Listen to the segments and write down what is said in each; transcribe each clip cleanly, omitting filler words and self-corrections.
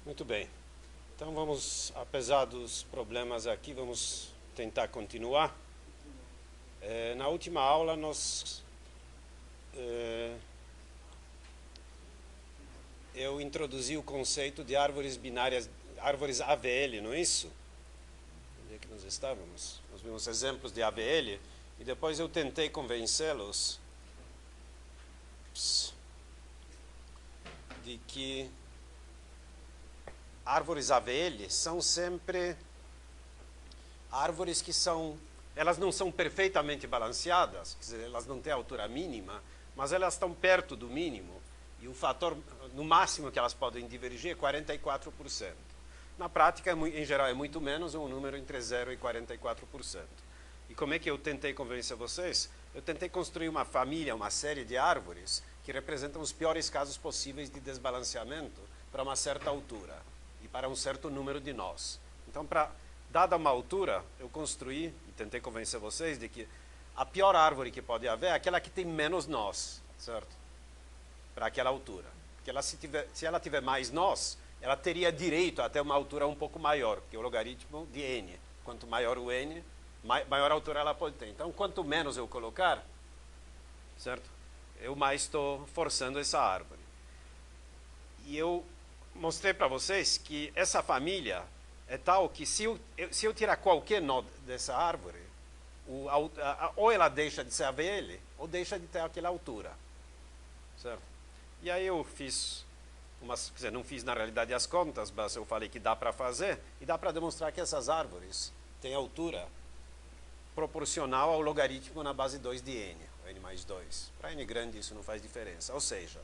Muito bem. Então vamos, apesar dos problemas aqui, vamos tentar continuar. Na última aula eu introduzi o conceito de árvores binárias, árvores AVL, não é isso? Onde é que nós estávamos? Nós vimos exemplos de AVL e depois eu tentei convencê-los de que árvores AVL são sempre árvores que elas não são perfeitamente balanceadas, quer dizer, elas não têm altura mínima, mas elas estão perto do mínimo, e o fator, no máximo que elas podem divergir é 44%. Na prática, em geral, é muito menos, um número entre 0 e 44%. E como é que eu tentei convencer vocês? Eu tentei construir uma família, uma série de árvores que representam os piores casos possíveis de desbalanceamento para uma certa altura e para um certo número de nós. Então, dada uma altura, eu construí e tentei convencer vocês de que a pior árvore que pode haver é aquela que tem menos nós, certo? Para aquela altura. Porque se ela tiver mais nós, ela teria direito até uma altura um pouco maior, porque é o logaritmo de n. Quanto maior o n, maior altura ela pode ter. Então, quanto menos eu colocar, certo? Eu mais estou forçando essa árvore. E eu mostrei para vocês que essa família é tal que se eu tirar qualquer nó dessa árvore, ou ela deixa de ser AVL, ou deixa de ter aquela altura. Certo? E aí eu fiz quer dizer, não fiz na realidade as contas, mas eu falei que dá para fazer, e dá para demonstrar que essas árvores têm altura proporcional ao logaritmo na base 2 de n, n mais 2. Para n grande isso não faz diferença. Ou seja,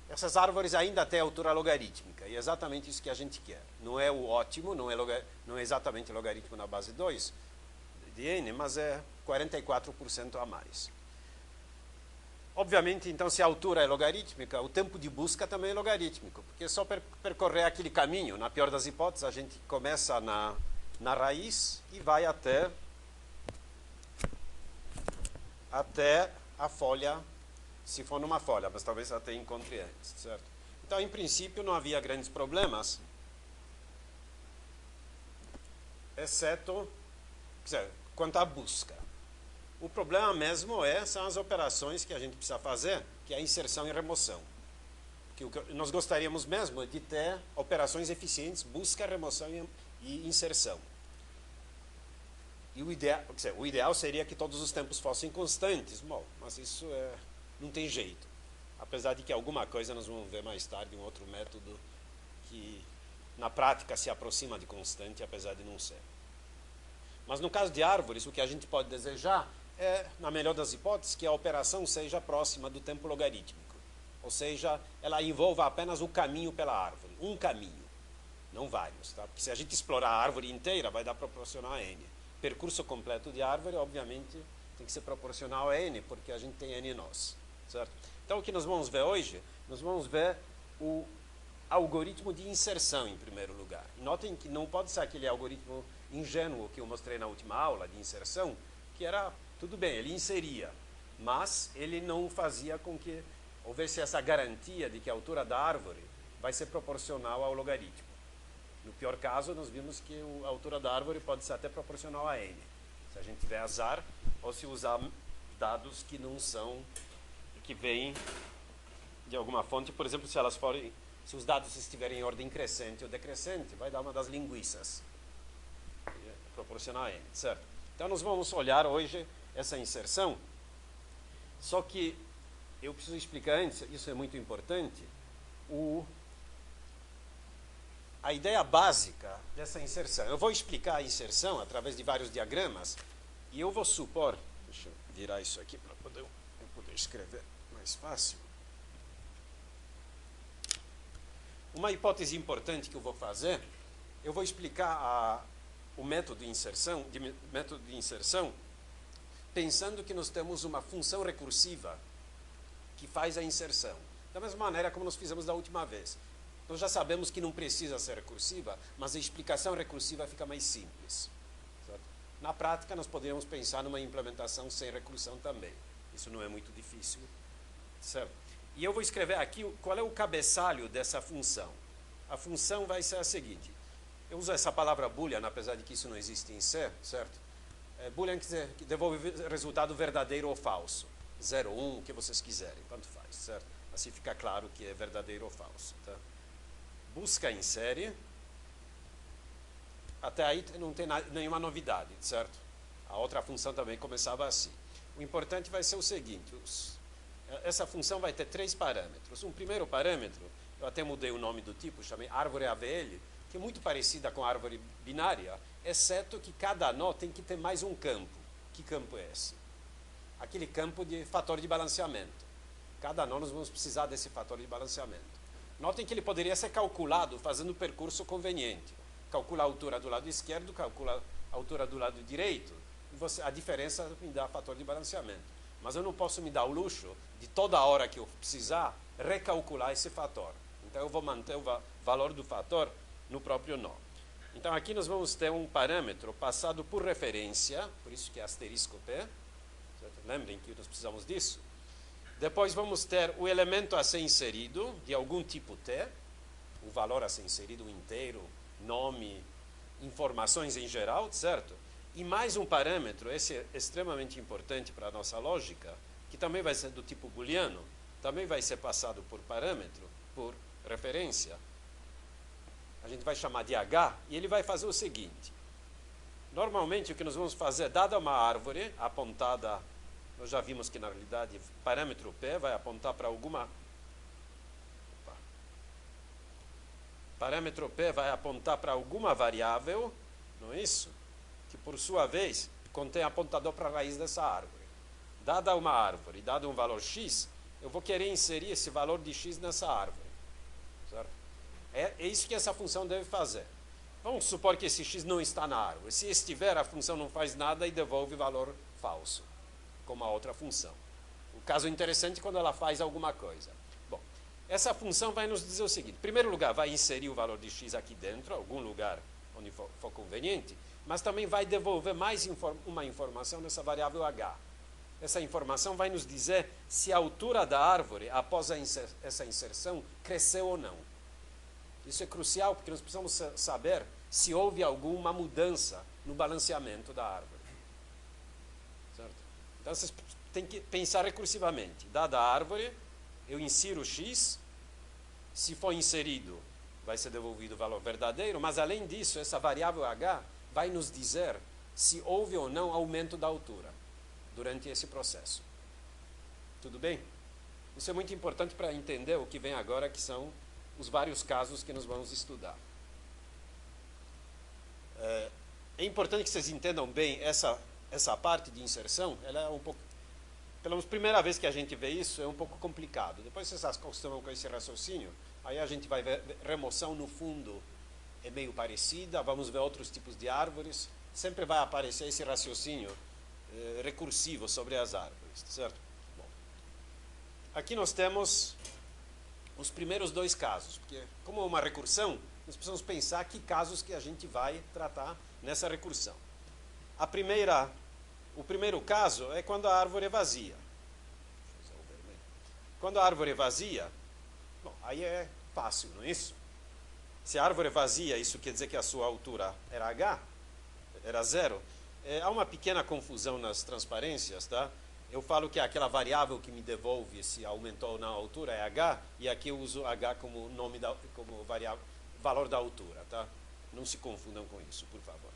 essas árvores ainda têm altura logarítmica, e é exatamente isso que a gente quer. Não é o ótimo, não é exatamente logaritmo na base 2 de n, mas é 44% a mais. Obviamente, então, se a altura é logarítmica, o tempo de busca também é logarítmico, porque é só percorrer aquele caminho. Na pior das hipóteses, a gente começa na raiz e vai até a folha, se for numa folha, mas talvez até encontre antes, certo? Então, em princípio, não havia grandes problemas, exceto, quer dizer, quanto à busca. O problema mesmo são as operações que a gente precisa fazer, que é a inserção e remoção. Porque o que nós gostaríamos mesmo é de ter operações eficientes, busca, remoção e inserção. E o ideal seria que todos os tempos fossem constantes. Bom, mas isso não tem jeito. Apesar de que alguma coisa nós vamos ver mais tarde, um outro método que na prática se aproxima de constante, apesar de não ser. Mas no caso de árvores, o que a gente pode desejar na melhor das hipóteses, que a operação seja próxima do tempo logarítmico. Ou seja, ela envolva apenas o caminho pela árvore. Um caminho, não vários. Tá? Porque se a gente explorar a árvore inteira, vai dar proporcional a n. Percurso completo de árvore, obviamente, tem que ser proporcional a n, porque a gente tem n nós. Certo? Então, o que nós vamos ver hoje? Nós vamos ver o algoritmo de inserção, em primeiro lugar. E notem que não pode ser aquele algoritmo ingênuo que eu mostrei na última aula de inserção, que era, tudo bem, ele inseria, mas ele não fazia com que houvesse essa garantia de que a altura da árvore vai ser proporcional ao logaritmo. No pior caso, nós vimos que a altura da árvore pode ser até proporcional a n, se a gente tiver azar, ou se usar dados que não são, que vêm de alguma fonte, por exemplo, se os dados estiverem em ordem crescente ou decrescente, vai dar uma das linguiças, proporcional a n, certo? Então, nós vamos olhar hoje essa inserção, só que eu preciso explicar antes, isso é muito importante, a ideia básica dessa inserção. Eu vou explicar a inserção através de vários diagramas, e eu vou supor, deixa eu virar isso aqui para eu poder escrever mais fácil. Uma hipótese importante que eu vou fazer, eu vou explicar o método de inserção, pensando que nós temos uma função recursiva que faz a inserção. Da mesma maneira como nós fizemos da última vez. Nós já sabemos que não precisa ser recursiva, mas a explicação recursiva fica mais simples. Certo? Na prática, nós poderíamos pensar numa implementação sem recursão também. Isso não é muito difícil. Certo? E eu vou escrever aqui qual é o cabeçalho dessa função. a função vai ser a seguinte. Eu uso essa palavra boolean, apesar de que isso não existe em C, certo? Boolean quer dizer que devolve resultado verdadeiro ou falso. 0, 1, o que vocês quiserem, tanto faz, certo? Assim fica claro que é verdadeiro ou falso. Tá? Busca em série. Até aí não tem nenhuma novidade, certo? A outra função também começava assim. O importante vai ser o seguinte, essa função vai ter 3 parâmetros. Um primeiro parâmetro, eu até mudei o nome do tipo, chamei árvore AVL, que é muito parecida com a árvore binária, exceto que cada nó tem que ter mais um campo. Que campo é esse? Aquele campo de fator de balanceamento. Cada nó nós vamos precisar desse fator de balanceamento. Notem que ele poderia ser calculado fazendo o percurso conveniente. Calcula a altura do lado esquerdo, calcula a altura do lado direito, e a diferença me dá fator de balanceamento. Mas eu não posso me dar o luxo de toda hora que eu precisar recalcular esse fator. Então eu vou manter o valor do fator no próprio nó. Então aqui nós vamos ter um parâmetro passado por referência, por isso que é asterisco P. Certo? Lembrem que nós precisamos disso. Depois vamos ter o elemento a ser inserido, de algum tipo T, o valor a ser inserido, o inteiro, nome, informações em geral, certo? E mais um parâmetro, esse é extremamente importante para a nossa lógica, que também vai ser do tipo booleano, também vai ser passado por parâmetro, por referência. A gente vai chamar de H, e ele vai fazer o seguinte. Normalmente o que nós vamos fazer, dada uma árvore apontada, nós já vimos que na realidade parâmetro P vai apontar para alguma... Parâmetro P vai apontar para alguma variável, não é isso? Que por sua vez contém apontador para a raiz dessa árvore. Dada uma árvore, dado um valor x, eu vou querer inserir esse valor de x nessa árvore. Certo? É isso que essa função deve fazer. Vamos supor que esse x não está na árvore. Se estiver, a função não faz nada e devolve valor falso, como a outra função. O caso interessante é quando ela faz alguma coisa. Bom, essa função vai nos dizer o seguinte. Em primeiro lugar, vai inserir o valor de x aqui dentro, algum lugar onde for conveniente, mas também vai devolver mais uma informação nessa variável h. Essa informação vai nos dizer se a altura da árvore, após essa inserção, cresceu ou não. Isso é crucial, porque nós precisamos saber se houve alguma mudança no balanceamento da árvore. Certo? Então, vocês têm que pensar recursivamente. Dada a árvore, eu insiro x, se for inserido, vai ser devolvido o valor verdadeiro, mas, além disso, essa variável h vai nos dizer se houve ou não aumento da altura durante esse processo. Tudo bem? Isso é muito importante para entender o que vem agora, que são os vários casos que nós vamos estudar. É importante que vocês entendam bem essa parte de inserção. Ela é um pouco, pela primeira vez que a gente vê isso, é um pouco complicado. Depois vocês acostumam com esse raciocínio, aí a gente vai ver remoção no fundo é meio parecida, vamos ver outros tipos de árvores, sempre vai aparecer esse raciocínio recursivo sobre as árvores, certo? Bom, aqui nós temos os primeiros 2 casos, porque como é uma recursão, nós precisamos pensar que casos que a gente vai tratar nessa recursão. O primeiro caso é quando a árvore é vazia. Quando a árvore é vazia, bom, aí é fácil, não é isso? Se a árvore é vazia, isso quer dizer que a sua altura era h, era 0. Há uma pequena confusão nas transparências, tá? Eu falo que aquela variável que me devolve se aumentou ou não a altura é h, e aqui eu uso h como nome como variável, valor da altura, tá? Não se confundam com isso, por favor.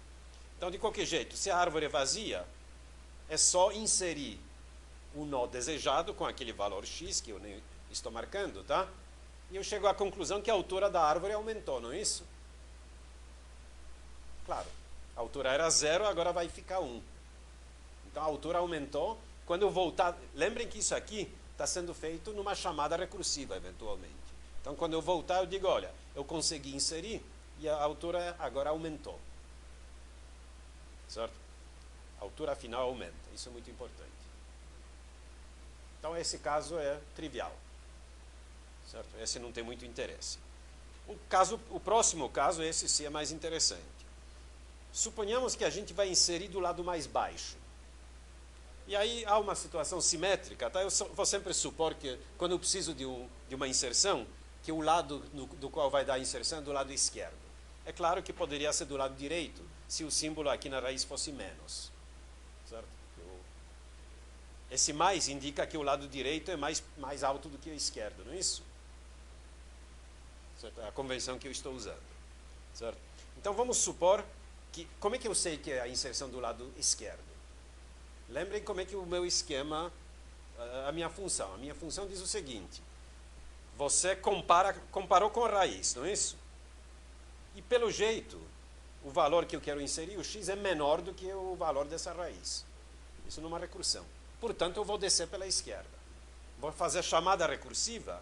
Então, de qualquer jeito, se a árvore é vazia, é só inserir o nó desejado com aquele valor x, que eu nem estou marcando, tá? E eu chego à conclusão que a altura da árvore aumentou, não é isso? Claro, a altura era 0, agora vai ficar 1. Então a altura aumentou. Quando eu voltar, lembrem que isso aqui está sendo feito numa chamada recursiva, eventualmente. Então quando eu voltar, eu digo, olha, eu consegui inserir e a altura agora aumentou. Certo? A altura final aumenta, isso é muito importante. Então esse caso é trivial. Certo? Esse não tem muito interesse. O próximo caso, esse sim é mais interessante. Suponhamos que a gente vai inserir do lado mais baixo. E aí há uma situação simétrica, tá? Eu vou sempre supor que, quando eu preciso de uma inserção, que o lado do qual vai dar a inserção é do lado esquerdo. É claro que poderia ser do lado direito, se o símbolo aqui na raiz fosse menos. Certo? Esse mais indica que o lado direito é mais alto do que o esquerdo, não é isso? Certo? É a convenção que eu estou usando. Certo? Então vamos supor que... Como é que eu sei que é a inserção do lado esquerdo? Lembrem como é que o meu esquema... A minha função diz o seguinte: você comparou com a raiz, não é isso? E pelo jeito, o valor que eu quero inserir, o x, é menor do que o valor dessa raiz. Isso numa recursão. Portanto, eu vou descer pela esquerda. Vou fazer chamada recursiva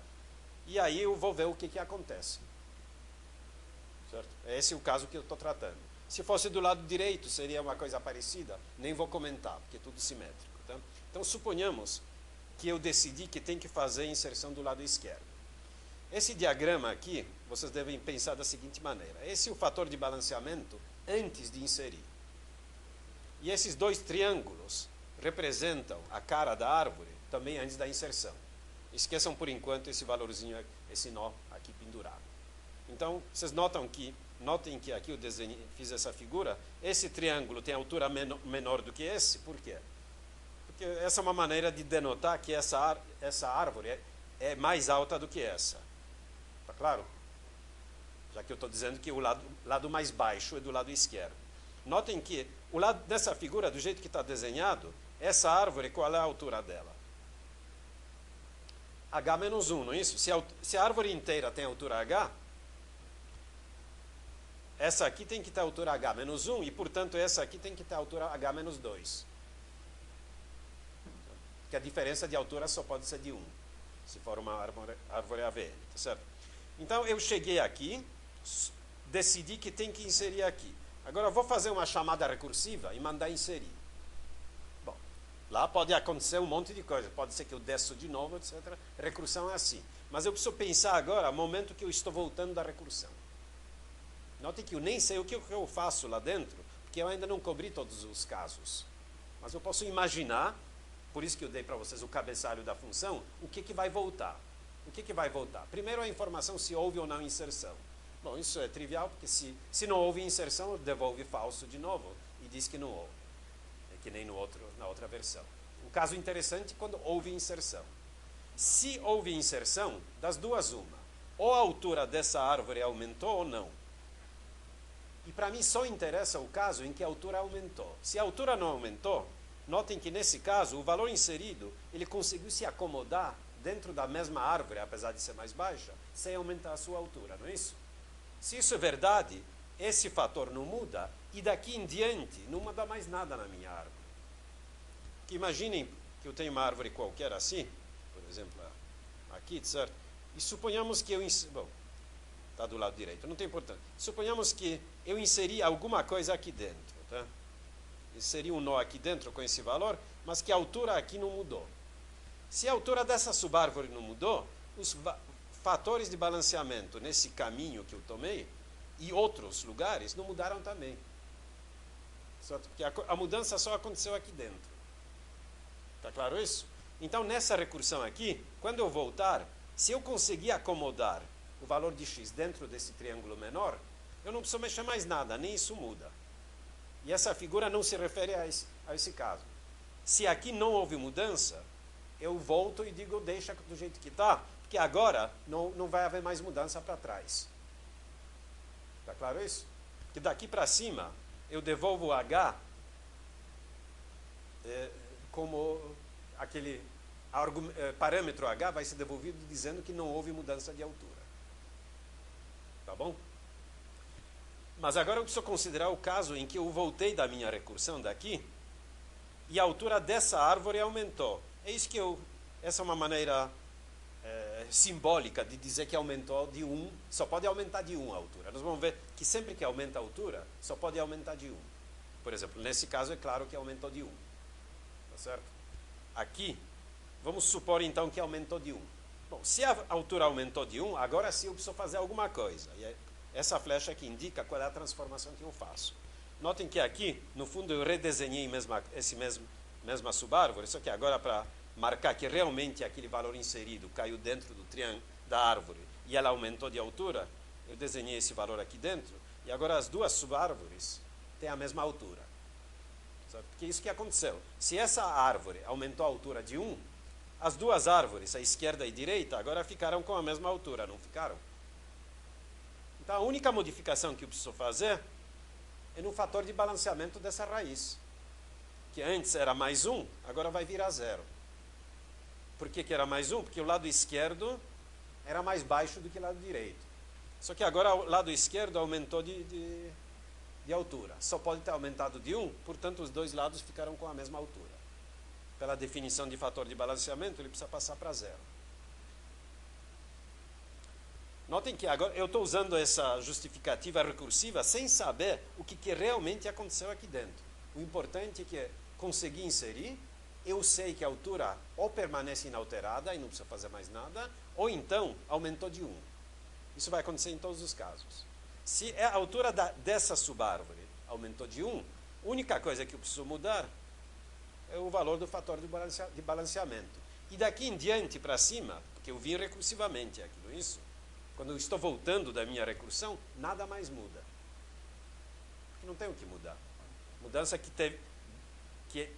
e aí eu vou ver o que acontece. Certo? Esse é o caso que eu estou tratando. Se fosse do lado direito, seria uma coisa parecida. Nem vou comentar, porque é tudo simétrico. Tá? Então, suponhamos que eu decidi que tem que fazer a inserção do lado esquerdo. Esse diagrama aqui, vocês devem pensar da seguinte maneira. Esse é o fator de balanceamento antes de inserir. E esses dois triângulos representam a cara da árvore também antes da inserção. Esqueçam por enquanto esse valorzinho, esse nó aqui pendurado. Então, vocês notem que aqui eu fiz essa figura, esse triângulo tem altura menor do que esse. Por quê? Porque essa é uma maneira de denotar que essa árvore é mais alta do que essa. Está claro? Já que eu estou dizendo que o lado mais baixo é do lado esquerdo. Notem que o lado dessa figura, do jeito que está desenhado, essa árvore, qual é a altura dela? H menos 1, não é isso? Se a árvore inteira tem altura H, essa aqui tem que ter altura H menos 1 e, portanto, essa aqui tem que ter altura H menos 2. Porque a diferença de altura só pode ser de 1, se for uma árvore AVN, tá certo? Então, eu cheguei aqui, decidi que tem que inserir aqui. Agora, eu vou fazer uma chamada recursiva e mandar inserir. Bom, lá pode acontecer um monte de coisa. Pode ser que eu desço de novo, etc. Recursão é assim. Mas eu preciso pensar agora, no momento que eu estou voltando da recursão. Note que eu nem sei o que eu faço lá dentro, porque eu ainda não cobri todos os casos. Mas eu posso imaginar, por isso que eu dei para vocês o cabeçalho da função, o que vai voltar. O que vai voltar? Primeiro a informação se houve ou não inserção. Bom, isso é trivial, porque se não houve inserção, devolve falso de novo e diz que não houve. É que nem na outra versão. Um caso interessante é quando houve inserção. Se houve inserção, das duas uma. Ou a altura dessa árvore aumentou ou não. E para mim só interessa o caso em que a altura aumentou. Se a altura não aumentou, notem que nesse caso o valor inserido ele conseguiu se acomodar dentro da mesma árvore, apesar de ser mais baixa, sem aumentar a sua altura, não é isso? Se isso é verdade, esse fator não muda e daqui em diante não muda mais nada na minha árvore. Que imaginem que eu tenho uma árvore qualquer assim, por exemplo, aqui, certo? E suponhamos que bom, está do lado direito, não tem importância. Suponhamos que eu inseri alguma coisa aqui dentro, tá? Inseri um nó aqui dentro com esse valor, mas que a altura aqui não mudou. Se a altura dessa subárvore não mudou, os fatores de balanceamento nesse caminho que eu tomei e outros lugares não mudaram também. Só porque a mudança só aconteceu aqui dentro. Está claro isso? Então, nessa recursão aqui, quando eu voltar, se eu conseguir acomodar o valor de x dentro desse triângulo menor, eu não preciso mexer mais nada, nem isso muda. E essa figura não se refere a esse caso. Se aqui não houve mudança, eu volto e digo, deixa do jeito que está, porque agora não vai haver mais mudança para trás. Está claro isso? Porque daqui para cima, eu devolvo o H como aquele parâmetro H vai ser devolvido dizendo que não houve mudança de altura. Tá bom? Mas agora eu preciso considerar o caso em que eu voltei da minha recursão daqui e a altura dessa árvore aumentou. É isso que essa é uma maneira simbólica de dizer que aumentou de 1, só pode aumentar de 1 a altura. Nós vamos ver que sempre que aumenta a altura, só pode aumentar de 1. Por exemplo, nesse caso é claro que aumentou de 1. Tá certo? Aqui, vamos supor então que aumentou de 1. Bom, se a altura aumentou de 1, agora sim eu preciso fazer alguma coisa. E essa flecha aqui indica qual é a transformação que eu faço. Notem que aqui, no fundo, eu redesenhei mesma subárvore, só que agora para marcar que realmente aquele valor inserido caiu dentro do triângulo da árvore e ela aumentou de altura, eu desenhei esse valor aqui dentro, e agora as duas subárvores têm a mesma altura. Sabe? Porque é isso que aconteceu. Se essa árvore aumentou a altura de 1, as duas árvores, a esquerda e a direita, agora ficaram com a mesma altura, não ficaram? Então a única modificação que eu preciso fazer é no fator de balanceamento dessa raiz. Que antes era mais 1, agora vai virar 0. Por que era mais 1? Porque o lado esquerdo era mais baixo do que o lado direito. Só que agora o lado esquerdo aumentou de altura. Só pode ter aumentado de 1, portanto os dois lados ficaram com a mesma altura. Pela definição de fator de balanceamento, ele precisa passar para 0. Notem que agora eu estou usando essa justificativa recursiva sem saber o que realmente aconteceu aqui dentro. O importante é que consegui inserir, eu sei que a altura ou permanece inalterada e não precisa fazer mais nada, ou então aumentou de 1. Isso vai acontecer em todos os casos. Se a altura dessa subárvore aumentou de 1, a única coisa que eu preciso mudar é o valor do fator de balanceamento. E daqui em diante para cima, porque eu vim recursivamente aqui, não é isso? Quando eu estou voltando da minha recursão, nada mais muda. Porque não tem o que mudar. A mudança que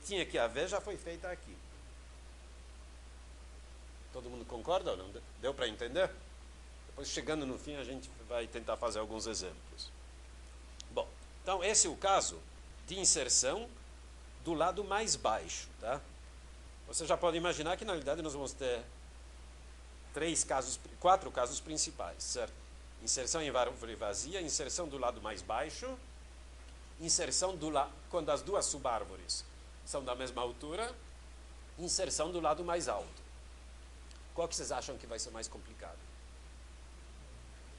tinha que haver já foi feita aqui. Todo mundo concorda ou não? Deu para entender? Depois, chegando no fim, a gente vai tentar fazer alguns exemplos. Bom, então esse é o caso de inserção do lado mais baixo. Tá? Você já pode imaginar que, na realidade, nós vamos ter 4 casos principais, certo? Inserção em árvore vazia, inserção do lado mais baixo, inserção quando as duas subárvores são da mesma altura, inserção do lado mais alto. Qual que vocês acham que vai ser mais complicado?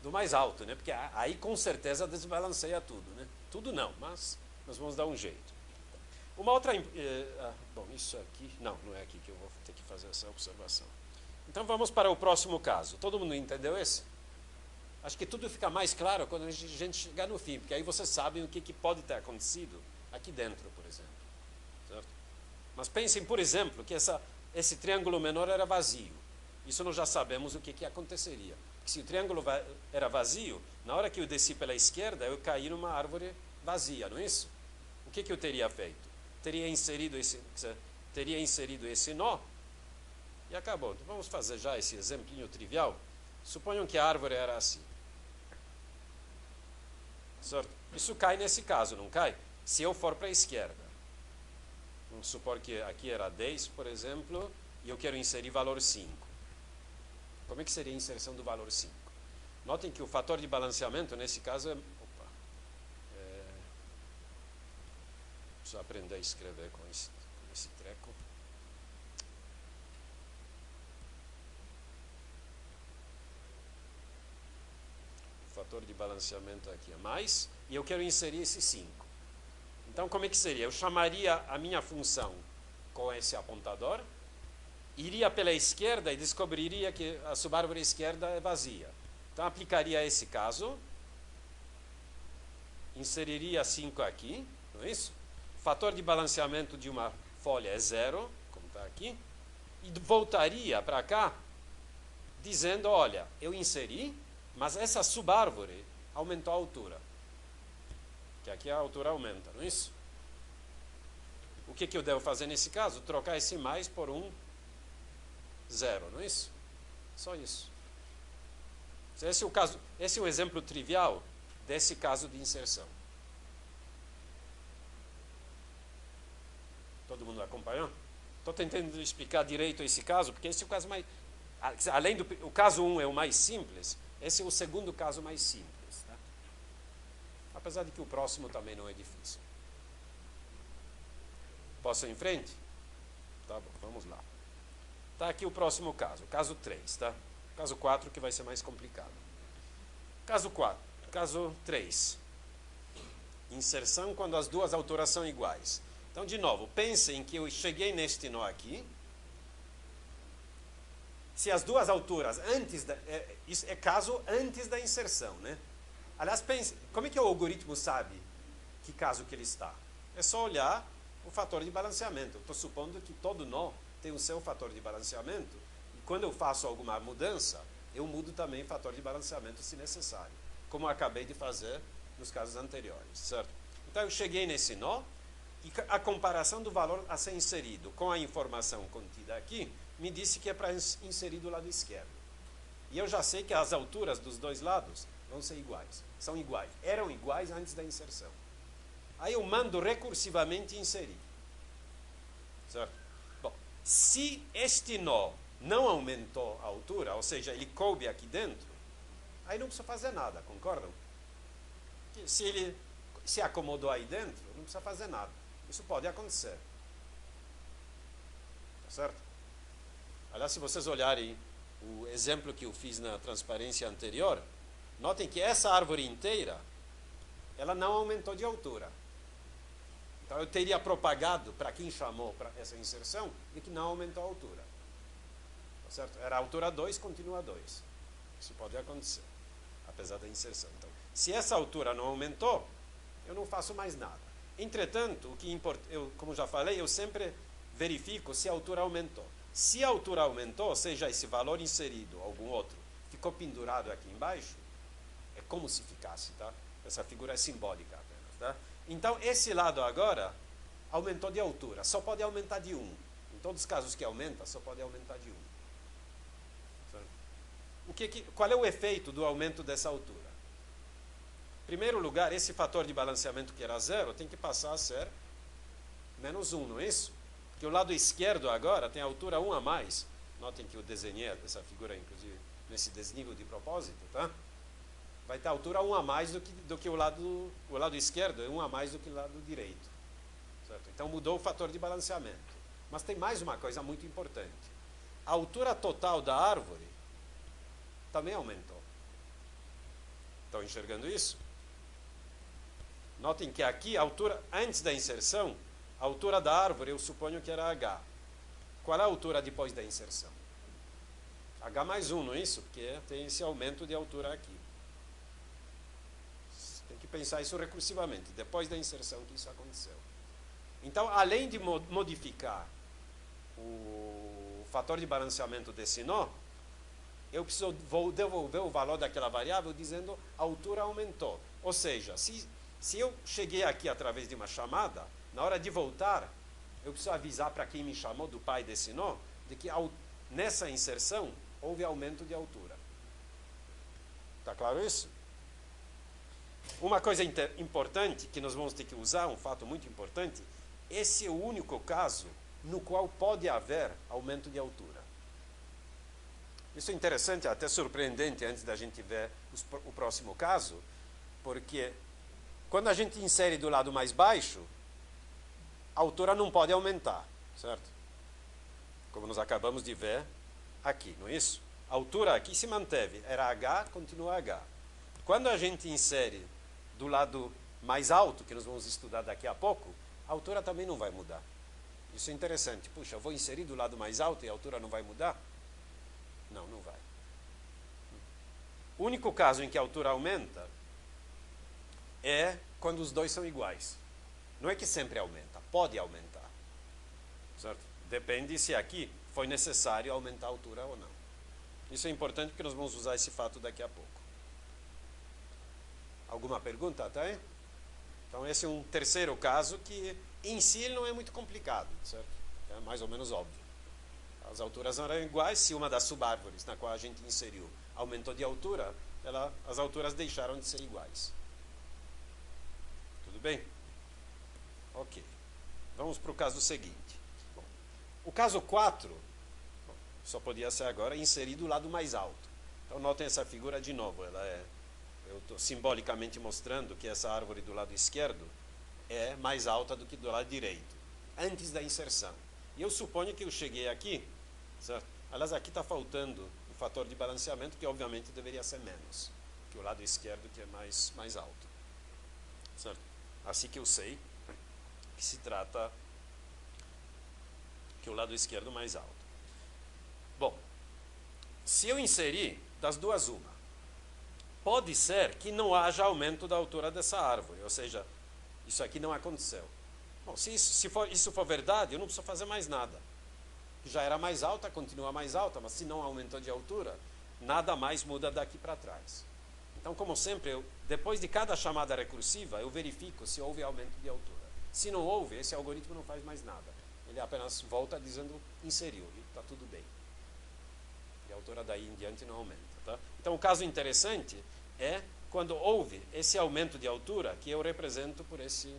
Do mais alto, né? Porque aí com certeza desbalanceia tudo, né? Tudo não, mas nós vamos dar um jeito. Uma outra... bom, isso aqui... Não é aqui que eu vou ter que fazer essa observação. Então vamos para o próximo caso. Todo mundo entendeu esse? Acho que tudo fica mais claro quando a gente chegar no fim, porque aí vocês sabem o que pode ter acontecido aqui dentro, por exemplo. Certo? Mas pensem, por exemplo, que esse triângulo menor era vazio. Isso nós já sabemos o que aconteceria. Porque se o triângulo era vazio, na hora que eu desci pela esquerda, eu caí numa árvore vazia, não é isso? O que eu teria feito? Teria inserido esse nó e acabou. Então, vamos fazer já esse exemplinho trivial. Suponham que a árvore era assim. Certo? Isso cai nesse caso, não cai? Se eu for para a esquerda. Vamos supor que aqui era 10, por exemplo, e eu quero inserir valor 5. Como é que seria a inserção do valor 5? Notem que o fator de balanceamento, nesse caso, preciso aprender a escrever com esse treco. O fator de balanceamento aqui é mais, e eu quero inserir esse 5. Então, como é que seria? Eu chamaria a minha função com esse apontador, iria pela esquerda e descobriria que a subárvore esquerda é vazia. Então, aplicaria esse caso, inseriria 5 aqui, não é isso? O fator de balanceamento de uma folha é 0, como está aqui, e voltaria para cá, dizendo, olha, eu inseri, mas essa subárvore aumentou a altura. Que aqui a altura aumenta, não é isso? O que eu devo fazer nesse caso? Trocar esse mais por um 0, não é isso? Só isso. Esse é o caso, esse é um exemplo trivial desse caso de inserção. Todo mundo acompanhou? Estou tentando explicar direito esse caso, porque esse é o caso mais... Além do... O caso 1 é o mais simples, esse é o segundo caso mais simples. Tá? Apesar de que o próximo também não é difícil. Posso ir em frente? Tá bom, vamos lá. Está aqui o próximo caso, caso 3, tá? Caso 4 que vai ser mais complicado. Caso 4, caso 3. Inserção quando as duas alturas são iguais. Então, de novo, pensem que eu cheguei neste nó aqui. Se as duas alturas antes isso é caso antes da inserção, né? Aliás, pense, como é que o algoritmo sabe que caso que ele está? É só olhar o fator de balanceamento. Eu estou supondo que todo nó tem o seu fator de balanceamento. E quando eu faço alguma mudança, eu mudo também o fator de balanceamento se necessário, como eu acabei de fazer nos casos anteriores, certo? Então eu cheguei nesse nó, e a comparação do valor a ser inserido com a informação contida aqui, me disse que é para inserir do lado esquerdo. E eu já sei que as alturas dos dois lados vão ser iguais. São iguais. Eram iguais antes da inserção. Aí eu mando recursivamente inserir. Certo? Bom, se este nó não aumentou a altura, ou seja, ele coube aqui dentro, aí não precisa fazer nada, concordam? Se ele se acomodou aí dentro, não precisa fazer nada. Isso pode acontecer. Tá certo? Aliás, se vocês olharem o exemplo que eu fiz na transparência anterior, notem que essa árvore inteira, ela não aumentou de altura. Então eu teria propagado para quem chamou para essa inserção de que não aumentou a altura. Tá certo? Era a altura 2, continua 2. Isso pode acontecer, apesar da inserção. Então, se essa altura não aumentou, eu não faço mais nada. Entretanto, o que importa, como já falei, eu sempre verifico se a altura aumentou. Se a altura aumentou, seja esse valor inserido ou algum outro, ficou pendurado aqui embaixo, é como se ficasse, tá? Essa figura é simbólica apenas, tá? Então, esse lado agora aumentou de altura, só pode aumentar de 1. Em todos os casos que aumenta, só pode aumentar de 1. Qual é o efeito do aumento dessa altura? Em primeiro lugar, esse fator de balanceamento que era 0 tem que passar a ser menos 1, não é isso? Porque o lado esquerdo agora tem a altura 1 a mais. Notem que eu desenhei essa figura, inclusive, nesse desnível de propósito, tá? Vai ter a altura 1 a mais do que o lado esquerdo, é 1 a mais do que o lado direito. Certo? Então mudou o fator de balanceamento. Mas tem mais uma coisa muito importante. A altura total da árvore também aumentou. Estão enxergando isso? Notem que aqui, a altura, antes da inserção, a altura da árvore eu suponho que era H. Qual é a altura depois da inserção? H mais 1, não é isso? Porque tem esse aumento de altura aqui. Tem que pensar isso recursivamente, depois da inserção que isso aconteceu. Então, além de modificar o fator de balanceamento desse nó, vou devolver o valor daquela variável dizendo a altura aumentou. Ou seja, se eu cheguei aqui através de uma chamada, na hora de voltar, eu preciso avisar para quem me chamou, do pai desse nó, de que nessa inserção houve aumento de altura. Está claro isso? Uma coisa importante que nós vamos ter que usar, um fato muito importante, esse é o único caso no qual pode haver aumento de altura. Isso é interessante, até surpreendente, antes da gente ver o próximo caso, porque quando a gente insere do lado mais baixo, a altura não pode aumentar, certo? Como nós acabamos de ver aqui, não é isso? A altura aqui se manteve, era H, continua H. Quando a gente insere do lado mais alto, que nós vamos estudar daqui a pouco, a altura também não vai mudar. Isso é interessante. Puxa, eu vou inserir do lado mais alto e a altura não vai mudar? Não, não vai. O único caso em que a altura aumenta é quando os dois são iguais. Não é que sempre aumenta, pode aumentar. Certo? Depende se aqui foi necessário aumentar a altura ou não. Isso é importante porque nós vamos usar esse fato daqui a pouco. Alguma pergunta até? Então esse é um terceiro caso que em si ele não é muito complicado, certo? É mais ou menos óbvio. As alturas eram iguais, se uma das subárvores na qual a gente inseriu aumentou de altura, as alturas deixaram de ser iguais. Tudo bem? Ok. Vamos para o caso seguinte. Bom, o caso 4, só podia ser agora inserido do lado mais alto. Então notem essa figura de novo. Eu estou simbolicamente mostrando que essa árvore do lado esquerdo é mais alta do que do lado direito, antes da inserção. E eu suponho que eu cheguei aqui, certo? Aliás, aqui está faltando o fator de balanceamento, que obviamente deveria ser menos que o lado esquerdo, que é mais alto. Certo? Assim que eu sei que se trata que o lado esquerdo é mais alto. Bom, se eu inserir das duas uma, pode ser que não haja aumento da altura dessa árvore, ou seja, isso aqui não aconteceu. Bom, se isso for verdade, eu não preciso fazer mais nada. Já era mais alta, continua mais alta, mas se não aumentou de altura, nada mais muda daqui para trás. Então, como sempre, depois de cada chamada recursiva, eu verifico se houve aumento de altura. Se não houve, esse algoritmo não faz mais nada. Ele apenas volta dizendo inseriu, e está tudo bem. E a altura daí em diante não aumenta. Tá? Então, o caso interessante é quando houve esse aumento de altura, que eu represento por esse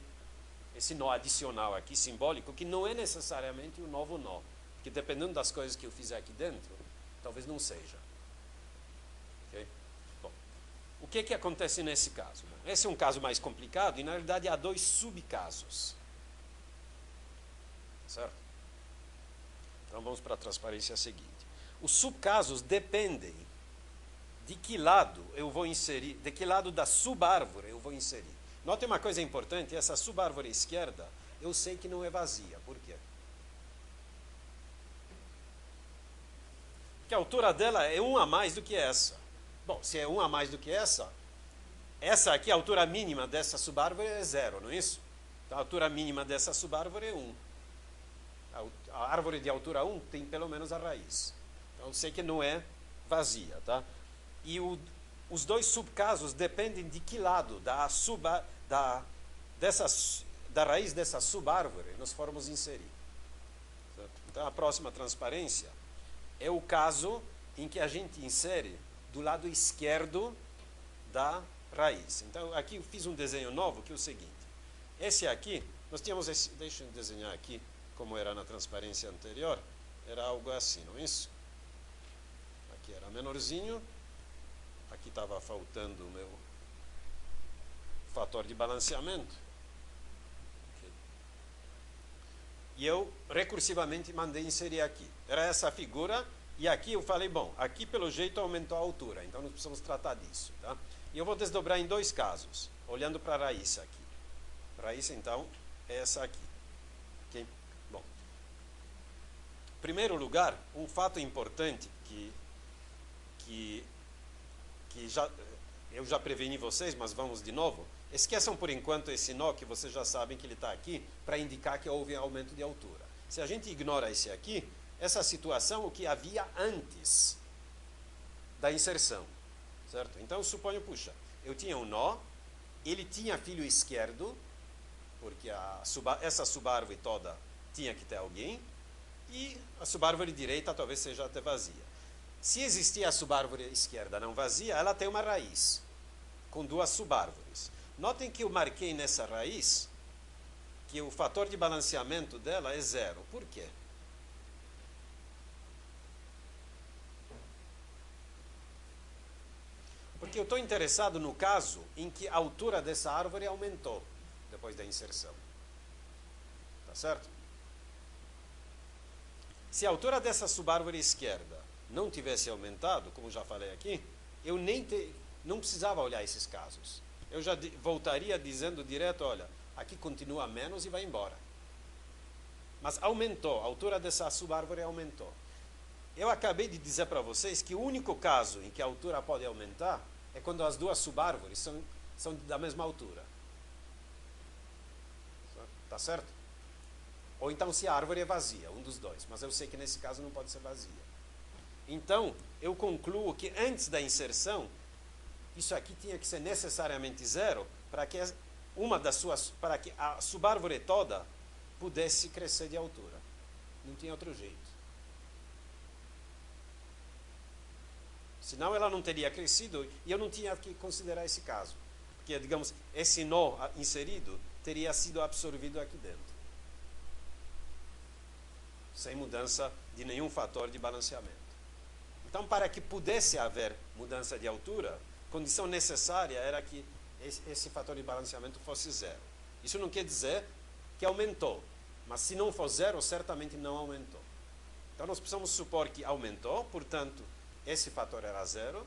nó adicional aqui, simbólico, que não é necessariamente um novo nó. Porque dependendo das coisas que eu fizer aqui dentro, talvez não seja. Okay? Bom, o que acontece nesse caso? Bom, esse é um caso mais complicado e, na realidade, há dois subcasos. Certo? Então, vamos para a transparência seguinte. Os subcasos dependem de que lado eu vou inserir, de que lado da subárvore eu vou inserir. Note uma coisa importante, essa subárvore esquerda, eu sei que não é vazia. Por quê? Porque a altura dela é 1 a mais do que essa. Bom, se é 1 a mais do que essa aqui, a altura mínima dessa subárvore é 0, não é isso? Então, a altura mínima dessa subárvore é 1. A árvore de altura 1 tem pelo menos a raiz. Então, eu sei que não é vazia, tá? E os dois subcasos dependem de que lado da raiz dessa subárvore nós formos inserir. Certo? Então, a próxima transparência é o caso em que a gente insere do lado esquerdo da raiz. Então, aqui eu fiz um desenho novo, que é o seguinte. Esse aqui, nós tínhamos esse... Deixa eu desenhar aqui, como era na transparência anterior. Era algo assim, não é isso? Aqui era menorzinho. Aqui estava faltando o meu fator de balanceamento. Okay. E eu, recursivamente, mandei inserir aqui. Era essa a figura, e aqui eu falei, bom, aqui pelo jeito aumentou a altura, então nós precisamos tratar disso. Tá? E eu vou desdobrar em dois casos, olhando para a raiz aqui. A raiz, então, é essa aqui. Okay? Bom, em primeiro lugar, um fato importante que eu já preveni vocês, mas vamos de novo. Esqueçam por enquanto esse nó, que vocês já sabem que ele está aqui, para indicar que houve aumento de altura. Se a gente ignora esse aqui, essa situação, o que havia antes da inserção. Certo? Então, suponho, puxa, eu tinha um nó, ele tinha filo esquerdo, porque essa subárvore toda tinha que ter alguém, e a subárvore direita talvez seja até vazia. Se existir a subárvore esquerda não vazia, ela tem uma raiz, com duas subárvores. Notem que eu marquei nessa raiz que o fator de balanceamento dela é 0. Por quê? Porque eu estou interessado no caso em que a altura dessa árvore aumentou depois da inserção. Tá certo? Se a altura dessa subárvore esquerda não tivesse aumentado, como já falei aqui, eu não precisava olhar esses casos. Eu já voltaria dizendo direto, olha, aqui continua menos e vai embora. Mas aumentou, a altura dessa subárvore aumentou. Eu acabei de dizer para vocês que o único caso em que a altura pode aumentar é quando as duas subárvores são da mesma altura. Tá certo? Ou então se a árvore é vazia, um dos dois. Mas eu sei que nesse caso não pode ser vazia. Então, eu concluo que antes da inserção, isso aqui tinha que ser necessariamente 0 para que para que a subárvore toda pudesse crescer de altura. Não tinha outro jeito. Senão ela não teria crescido e eu não tinha que considerar esse caso. Porque, digamos, esse nó inserido teria sido absorvido aqui dentro. Sem mudança de nenhum fator de balanceamento. Então, para que pudesse haver mudança de altura, a condição necessária era que esse fator de balanceamento fosse 0. Isso não quer dizer que aumentou, mas se não for 0, certamente não aumentou. Então, nós precisamos supor que aumentou, portanto, esse fator era 0.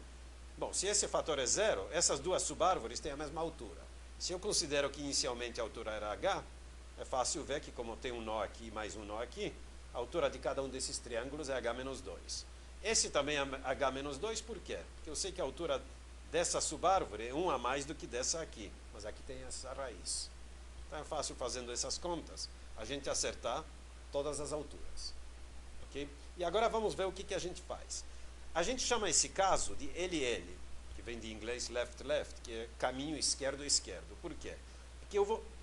Bom, se esse fator é 0, essas duas subárvores têm a mesma altura. Se eu considero que inicialmente a altura era h, é fácil ver que, como tem um nó aqui mais um nó aqui, a altura de cada um desses triângulos é h menos 2. Esse também é h menos 2, por quê? Porque eu sei que a altura dessa subárvore é 1 a mais do que dessa aqui, mas aqui tem essa raiz. Então é fácil, fazendo essas contas, a gente acertar todas as alturas. Okay? E agora vamos ver o que a gente faz. A gente chama esse caso de LL, que vem de inglês left-left, que é caminho esquerdo-esquerdo. Por quê? Porque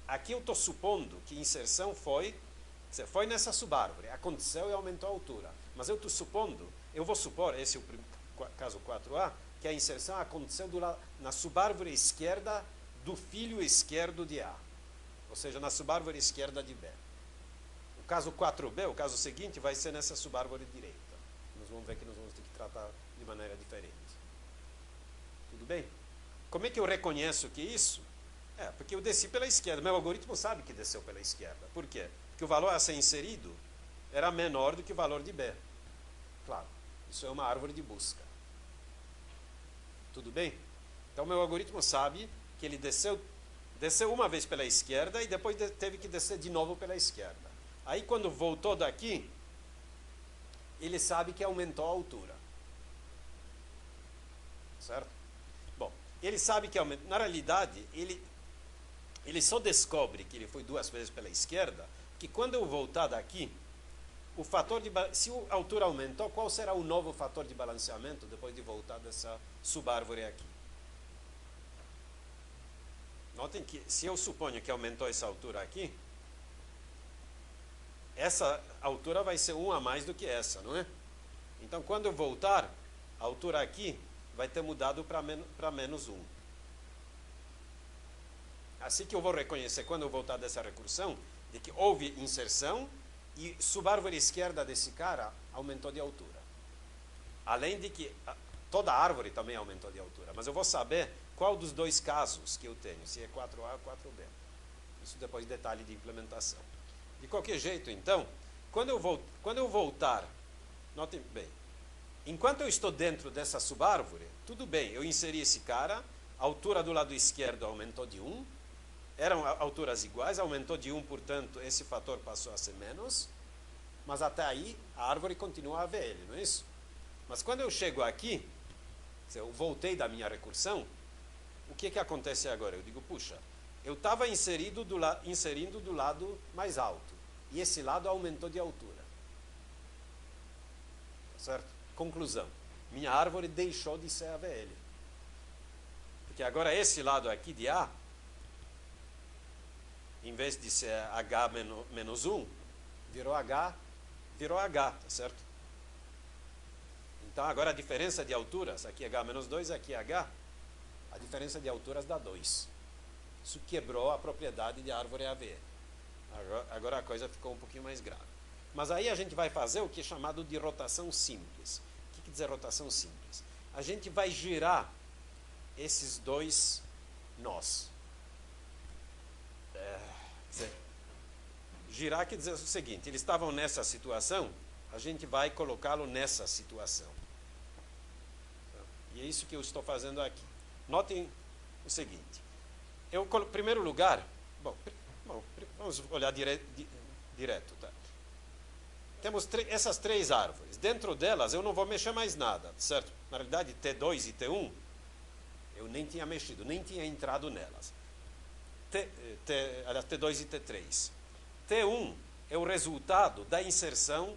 aqui eu estou supondo que inserção foi nessa subárvore, aconteceu e aumentou a altura. Mas eu vou supor, esse é o caso 4A, que a inserção aconteceu na subárvore esquerda do filho esquerdo de A. Ou seja, na subárvore esquerda de B. O caso 4B, o caso seguinte, vai ser nessa subárvore direita. Nós vamos ver que nós vamos ter que tratar de maneira diferente. Tudo bem? Como é que eu reconheço que isso? Porque eu desci pela esquerda. Meu algoritmo sabe que desceu pela esquerda. Por quê? Porque o valor a ser inserido era menor do que o valor de B. Claro, isso é uma árvore de busca. Tudo bem? Então, meu algoritmo sabe que ele desceu uma vez pela esquerda e depois teve que descer de novo pela esquerda. Aí, quando voltou daqui, ele sabe que aumentou a altura. Certo? Bom, ele sabe que aumentou. Na realidade, ele só descobre que ele foi 2 vezes pela esquerda, que quando eu voltar daqui, se a altura aumentou, qual será o novo fator de balanceamento depois de voltar dessa subárvore aqui? Notem que, se eu suponho que aumentou essa altura aqui, essa altura vai ser 1 a mais do que essa, não é? Então, quando eu voltar, a altura aqui vai ter mudado para menos 1. Assim que eu vou reconhecer, quando eu voltar dessa recursão, de que houve inserção e subárvore esquerda desse cara aumentou de altura. Além de que toda a árvore também aumentou de altura. Mas eu vou saber qual dos 2 casos que eu tenho, se é 4A ou 4B. Isso depois detalhe de implementação. De qualquer jeito, então, quando eu voltar, notem bem, enquanto eu estou dentro dessa subárvore, tudo bem, eu inseri esse cara, a altura do lado esquerdo aumentou de 1, eram alturas iguais, aumentou de 1, portanto, esse fator passou a ser menos, mas até aí a árvore continua AVL, não é isso? Mas quando eu chego aqui, se eu voltei da minha recursão, o que acontece agora? Eu digo, puxa, eu estava inserindo do lado mais alto, e esse lado aumentou de altura. Certo? Conclusão. Minha árvore deixou de ser AVL. Porque agora esse lado aqui de A, em vez de ser H menos 1, virou H, tá certo? Então agora a diferença de alturas, aqui é H menos 2, aqui é H, a diferença de alturas dá 2. Isso quebrou a propriedade de árvore AVL. Agora a coisa ficou um pouquinho mais grave. Mas aí a gente vai fazer o que é chamado de rotação simples. O que quer dizer rotação simples? A gente vai girar esses 2 nós. Girar quer dizer o seguinte, eles estavam nessa situação, a gente vai colocá-lo nessa situação. E é isso que eu estou fazendo aqui. Notem o seguinte. Em primeiro lugar, vamos olhar direto. Tá? Temos essas 3 árvores. Dentro delas eu não vou mexer mais nada, certo? Na realidade, T2 e T1, eu nem tinha mexido, nem tinha entrado nelas. Aliás, T2 e T3. T1 é o resultado da inserção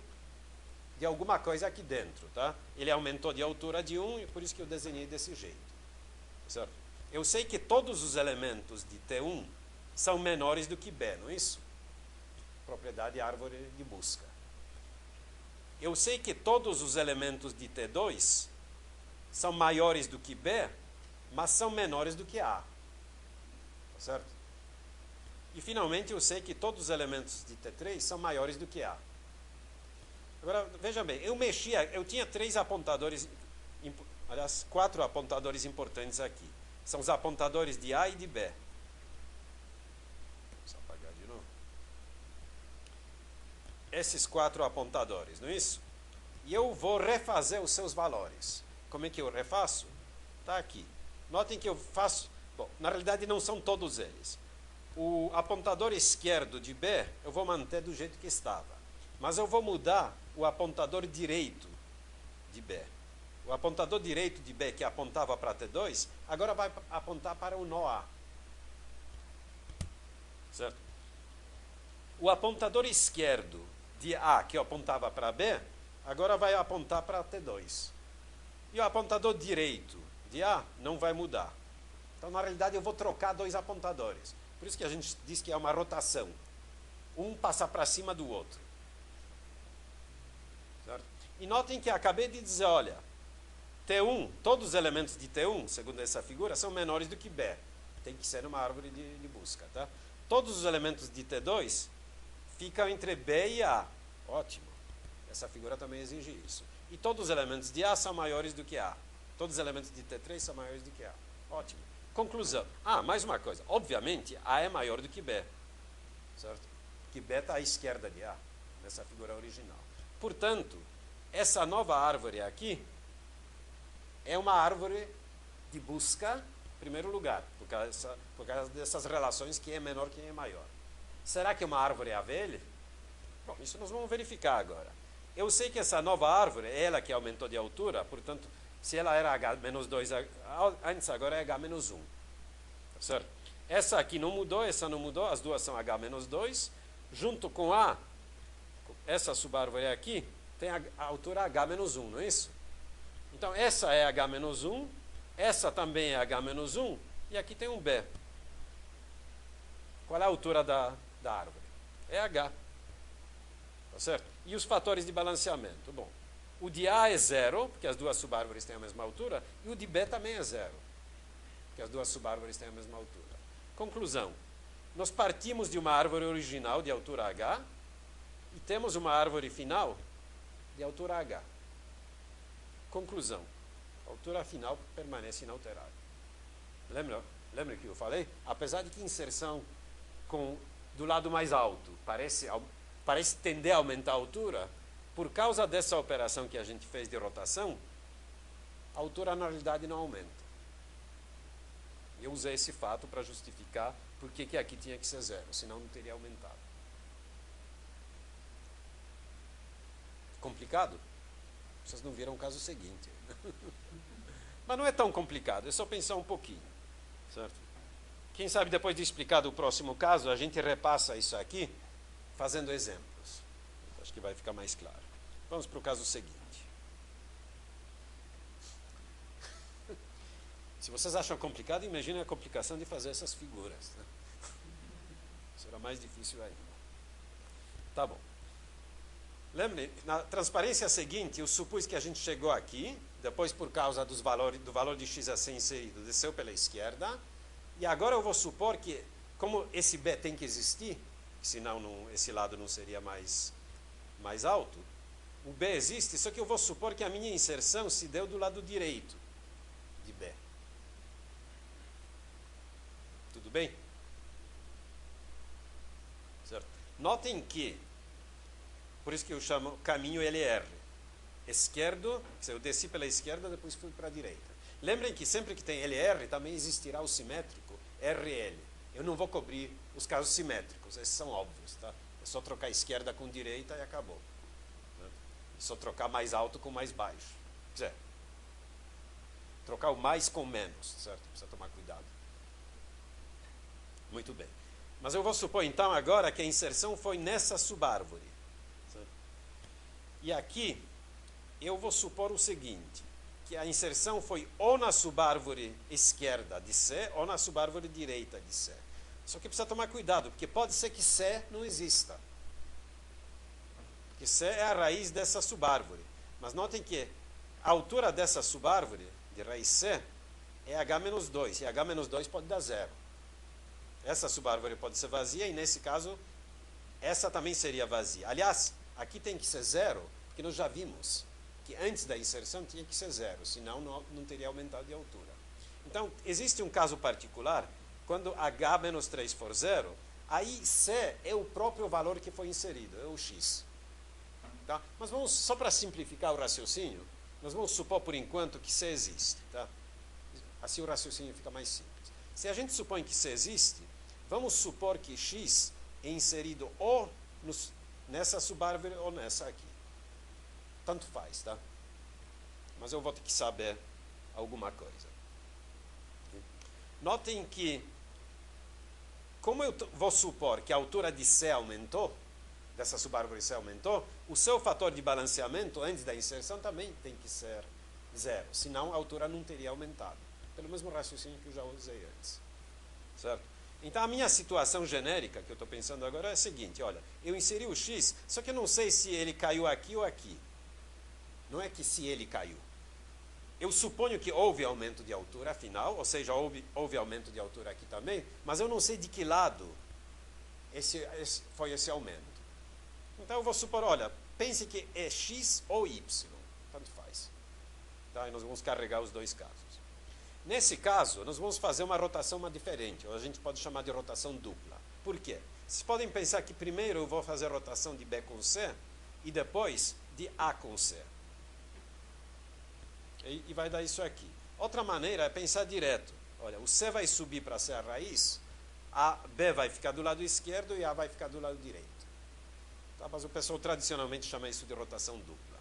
de alguma coisa aqui dentro. Tá? Ele aumentou de altura de 1 e por isso que eu desenhei desse jeito. Certo? Eu sei que todos os elementos de T1 são menores do que B, não é isso? Propriedade árvore de busca. Eu sei que todos os elementos de T2 são maiores do que B, mas são menores do que A. Tá certo? E, finalmente, eu sei que todos os elementos de T3 são maiores do que A. Agora, veja bem, eu tinha 3 apontadores, aliás, 4 apontadores importantes aqui. São os apontadores de A e de B. Vou apagar de novo. Esses 4 apontadores, não é isso? E eu vou refazer os seus valores. Como é que eu refaço? Está aqui. Notem que eu faço... Bom, na realidade, não são todos eles. O apontador esquerdo de B, eu vou manter do jeito que estava. Mas eu vou mudar o apontador direito de B. O apontador direito de B, que apontava para T2, agora vai apontar para o nó A. Certo? O apontador esquerdo de A, que apontava para B, agora vai apontar para T2. E o apontador direito de A não vai mudar. Então, na realidade, eu vou trocar dois apontadores. Por isso que a gente diz que é uma rotação. Um passa para cima do outro. Certo? E notem que acabei de dizer, olha, T1, todos os elementos de T1, segundo essa figura, são menores do que B. Tem que ser uma árvore de busca. Tá? Todos os elementos de T2 ficam entre B e A. Ótimo. Essa figura também exige isso. E todos os elementos de A são maiores do que A. Todos os elementos de T3 são maiores do que A. Ótimo. Conclusão. Mais uma coisa. Obviamente, A é maior do que B. Certo? Porque B está à esquerda de A, nessa figura original. Portanto, essa nova árvore aqui é uma árvore de busca, em primeiro lugar, por causa dessas relações, quem é menor, quem é maior. Será que é uma árvore AVL? Bom, isso nós vamos verificar agora. Eu sei que essa nova árvore é ela que aumentou de altura, portanto, se ela era H-2 antes, agora é H-1. Tá certo? Essa aqui não mudou, essa não mudou, as duas são H-2. Junto com A, essa subárvore aqui, tem a altura H-1, não é isso? Então, essa é H-1, essa também é H-1, e aqui tem um B. Qual é a altura da árvore? É H. Tá certo? E os fatores de balanceamento? Bom, o de A é 0, porque as duas subárvores têm a mesma altura, e o de B também é 0, porque as duas subárvores têm a mesma altura. Conclusão. Nós partimos de uma árvore original de altura H e temos uma árvore final de altura H. Conclusão. A altura final permanece inalterada. Lembra que eu falei? Apesar de que inserção do lado mais alto parece tender a aumentar a altura, por causa dessa operação que a gente fez de rotação, a altura na realidade não aumenta. Eu usei esse fato para justificar por que aqui tinha que ser 0, senão não teria aumentado. Complicado? Vocês não viram o caso seguinte. Mas não é tão complicado, é só pensar um pouquinho. Certo? Quem sabe depois de explicar o próximo caso, a gente repassa isso aqui fazendo exemplos. Acho que vai ficar mais claro. Vamos para o caso seguinte. Se vocês acham complicado, imaginem a complicação de fazer essas figuras. Né? Será mais difícil ainda. Tá bom. Lembre, na transparência seguinte, eu supus que a gente chegou aqui, depois por causa do valor de x a ser inserido, desceu pela esquerda, e agora eu vou supor que, como esse B tem que existir, senão esse lado não seria mais alto, o B existe, só que eu vou supor que a minha inserção se deu do lado direito de B. Tudo bem? Certo? Notem que, por isso que eu chamo caminho LR. Esquerdo, eu desci pela esquerda, depois fui para a direita. Lembrem que sempre que tem LR, também existirá o simétrico RL. Eu não vou cobrir os casos simétricos, esses são óbvios, tá? É só trocar esquerda com direita e acabou. Né? É só trocar mais alto com mais baixo. Quer dizer, trocar o mais com menos, certo? Precisa tomar cuidado. Muito bem. Mas eu vou supor, então, agora que a inserção foi nessa subárvore. Certo? E aqui, eu vou supor o seguinte, que a inserção foi ou na subárvore esquerda de C, ou na subárvore direita de C. Só que precisa tomar cuidado, porque pode ser que C não exista. Porque C é a raiz dessa subárvore. Mas notem que a altura dessa subárvore, de raiz C, é H-2, e H-2 pode dar 0. Essa subárvore pode ser vazia, e nesse caso, essa também seria vazia. Aliás, aqui tem que ser 0, porque nós já vimos que antes da inserção tinha que ser 0, senão não teria aumentado de altura. Então, existe um caso particular, quando H-3 for 0, aí C é o próprio valor que foi inserido, é o x. Tá? Mas vamos, só para simplificar o raciocínio, nós vamos supor por enquanto que C existe. Tá? Assim o raciocínio fica mais simples. Se a gente supõe que C existe, vamos supor que x é inserido ou nessa subárvore ou nessa aqui. Tanto faz, tá? Mas eu vou ter que saber alguma coisa. Notem que, como eu vou supor que a altura de C aumentou, dessa subárvore C aumentou, o seu fator de balanceamento antes da inserção também tem que ser zero. Senão a altura não teria aumentado. Pelo mesmo raciocínio que eu já usei antes. Certo? Então a minha situação genérica que eu estou pensando agora é a seguinte, olha, eu inseri o x, só que eu não sei se ele caiu aqui ou aqui. Não é que se ele caiu. Eu suponho que houve aumento de altura, afinal, ou seja, houve aumento de altura aqui também, mas eu não sei de que lado foi esse aumento. Então eu vou supor, olha, pense que é x ou y, tanto faz. Tá? E nós vamos carregar os dois casos. Nesse caso, nós vamos fazer uma rotação diferente, ou a gente pode chamar de rotação dupla. Por quê? Vocês podem pensar que primeiro eu vou fazer a rotação de B com C e depois de A com C. E vai dar isso aqui. Outra maneira é pensar direto. Olha, o C vai subir para ser a raiz, a B vai ficar do lado esquerdo e A vai ficar do lado direito. Tá? Mas o pessoal tradicionalmente chama isso de rotação dupla.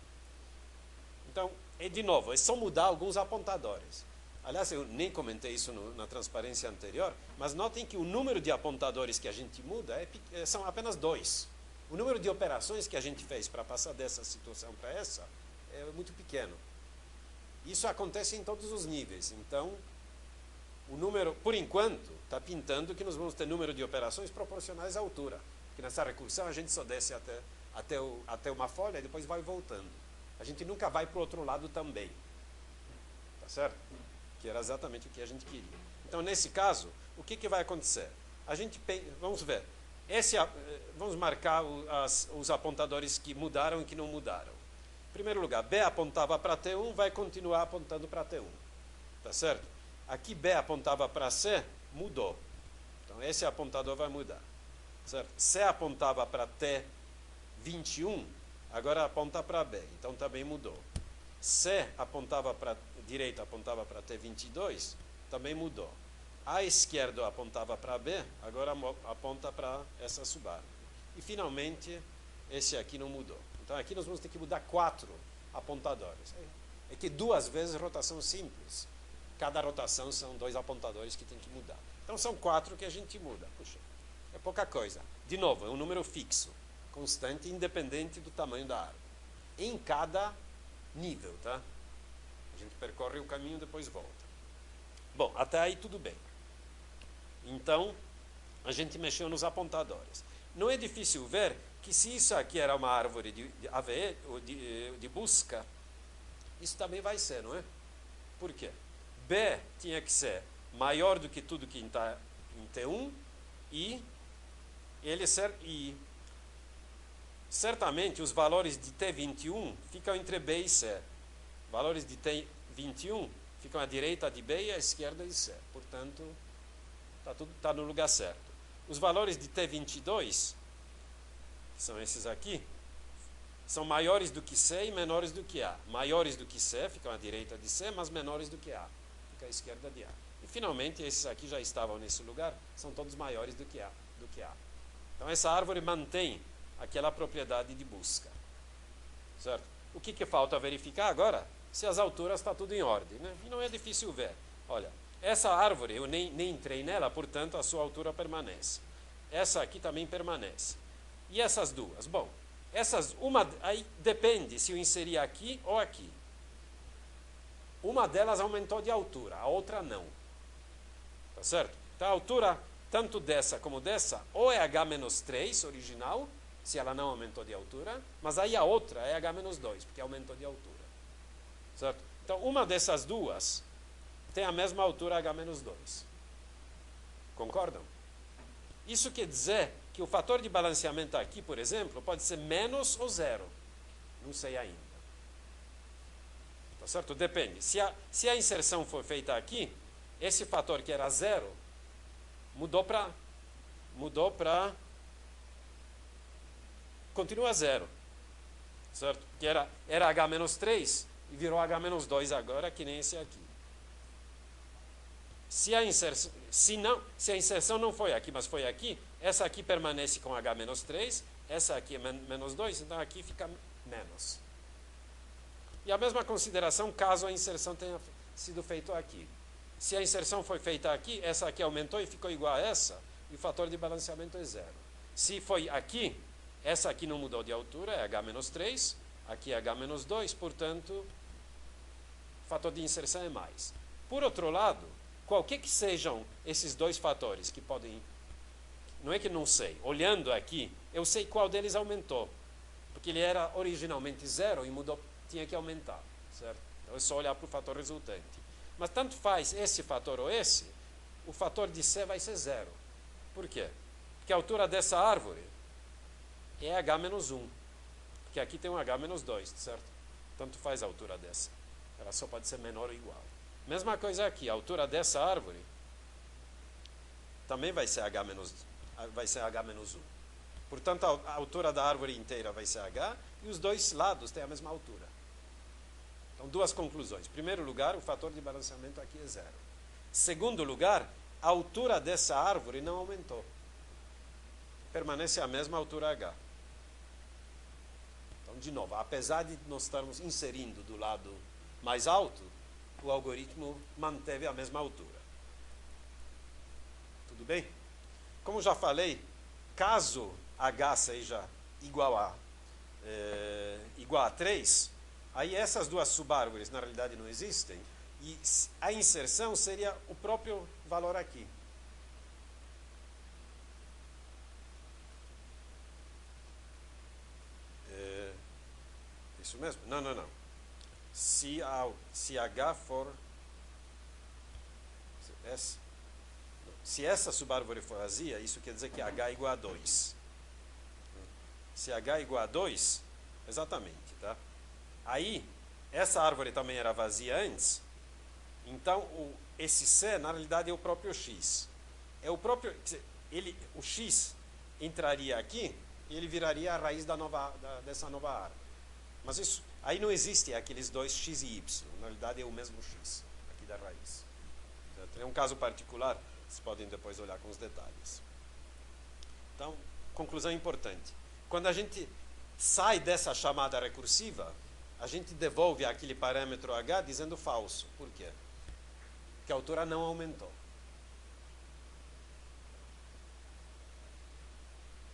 Então, de novo, é só mudar alguns apontadores. Aliás, eu nem comentei isso na transparência anterior, mas notem que o número de apontadores que a gente muda são apenas 2. O número de operações que a gente fez para passar dessa situação para essa é muito pequeno. Isso acontece em todos os níveis. Então, o número, por enquanto, está pintando que nós vamos ter número de operações proporcionais à altura. Que nessa recursão a gente só desce até uma folha e depois vai voltando. A gente nunca vai para o outro lado também. Tá certo? Que era exatamente o que a gente queria. Então, nesse caso, o que vai acontecer? Vamos ver. Vamos marcar os apontadores que mudaram e que não mudaram. Em primeiro lugar, B apontava para T1, vai continuar apontando para T1. Tá certo? Aqui B apontava para C, mudou. Então, esse apontador vai mudar. Certo? C apontava para T21, agora aponta para B. Então, também mudou. C apontava para direita, apontava para T22, também mudou. A esquerda apontava para B, agora aponta para essa subarma. E, finalmente, esse aqui não mudou. Então, aqui nós vamos ter que mudar 4 apontadores. É que 2 vezes rotação simples. Cada rotação são 2 apontadores que tem que mudar. Então, são 4 que a gente muda. Puxa, é pouca coisa. De novo, é um número fixo, constante, independente do tamanho da árvore. Em cada nível, tá? A gente percorre o caminho e depois volta. Bom, até aí tudo bem. Então, a gente mexeu nos apontadores. Não é difícil ver que se isso aqui era uma árvore de AVE, ou de busca, isso também vai ser, não é? Por quê? B tinha que ser maior do que tudo que está em T1 e certamente os valores de T21 ficam entre B e C. Valores de T21 ficam à direita de B e à esquerda de C. Portanto, está no lugar certo. Os valores de T22, que são esses aqui, são maiores do que C e menores do que A. Maiores do que C ficam à direita de C, mas menores do que A. Fica à esquerda de A. E, finalmente, esses aqui já estavam nesse lugar, são todos maiores do que A. Então, essa árvore mantém aquela propriedade de busca. Certo? O que falta verificar agora? Se as alturas estão tudo em ordem. Né? E não é difícil ver. Olha, essa árvore, eu nem entrei nela, portanto, a sua altura permanece. Essa aqui também permanece. E essas duas? Bom, aí depende se eu inserir aqui ou aqui. Uma delas aumentou de altura, a outra não. Tá certo? Então, a altura, tanto dessa como dessa, ou é H-3 original, se ela não aumentou de altura, mas aí a outra é H-2, porque aumentou de altura. Certo? Então, uma dessas duas tem a mesma altura H-2. Concordam? Isso quer dizer que o fator de balanceamento aqui, por exemplo, pode ser menos ou zero. Não sei ainda. Tá certo? Depende. Se a inserção for feita aqui, esse fator que era zero mudou para continua zero. Certo? Que era H-3 e virou H-2 agora, que nem esse aqui. Se a inserção não foi aqui, mas foi aqui, essa aqui permanece com H-3, essa aqui é menos 2, então aqui fica menos. E a mesma consideração caso a inserção tenha sido feita aqui. Se a inserção foi feita aqui, essa aqui aumentou e ficou igual a essa, e o fator de balanceamento é zero. Se foi aqui, essa aqui não mudou de altura, é H-3, aqui é H-2, portanto, o fator de inserção é mais. Por outro lado, qualquer que sejam esses dois fatores que podem... Não é que não sei. Olhando aqui, eu sei qual deles aumentou. Porque ele era originalmente 0 e mudou, tinha que aumentar. Certo? Então é só olhar para o fator resultante. Mas tanto faz esse fator ou esse, o fator de C vai ser 0. Por quê? Porque a altura dessa árvore é h menos 1. Porque aqui tem um h menos 2, certo? Tanto faz a altura dessa. Ela só pode ser menor ou igual. Mesma coisa aqui, a altura dessa árvore também vai ser h menos 1. Portanto, a altura da árvore inteira vai ser h e os dois lados têm a mesma altura. Então, duas conclusões. Em primeiro lugar, o fator de balanceamento aqui é 0. Segundo lugar, a altura dessa árvore não aumentou. Permanece a mesma altura h. Então, de novo, apesar de nós estarmos inserindo do lado mais alto, o algoritmo manteve a mesma altura. Tudo bem? Como já falei, caso h seja igual a 3, aí essas duas subárvores na realidade não existem, e a inserção seria o próprio valor aqui. Isso mesmo? Não. Se h for... Se essa subárvore for vazia, isso quer dizer que h é igual a 2. Se h é igual a 2, exatamente, tá? Aí, essa árvore também era vazia antes, então esse C, na realidade, é o próprio x. É o próprio... o x entraria aqui e ele viraria a raiz dessa nova árvore. Mas isso, aí não existe aqueles dois x e y. Na realidade, é o mesmo x aqui da raiz. É um caso particular, vocês podem depois olhar com os detalhes. Então, conclusão importante. Quando a gente sai dessa chamada recursiva, a gente devolve aquele parâmetro h dizendo falso. Por quê? Porque a altura não aumentou.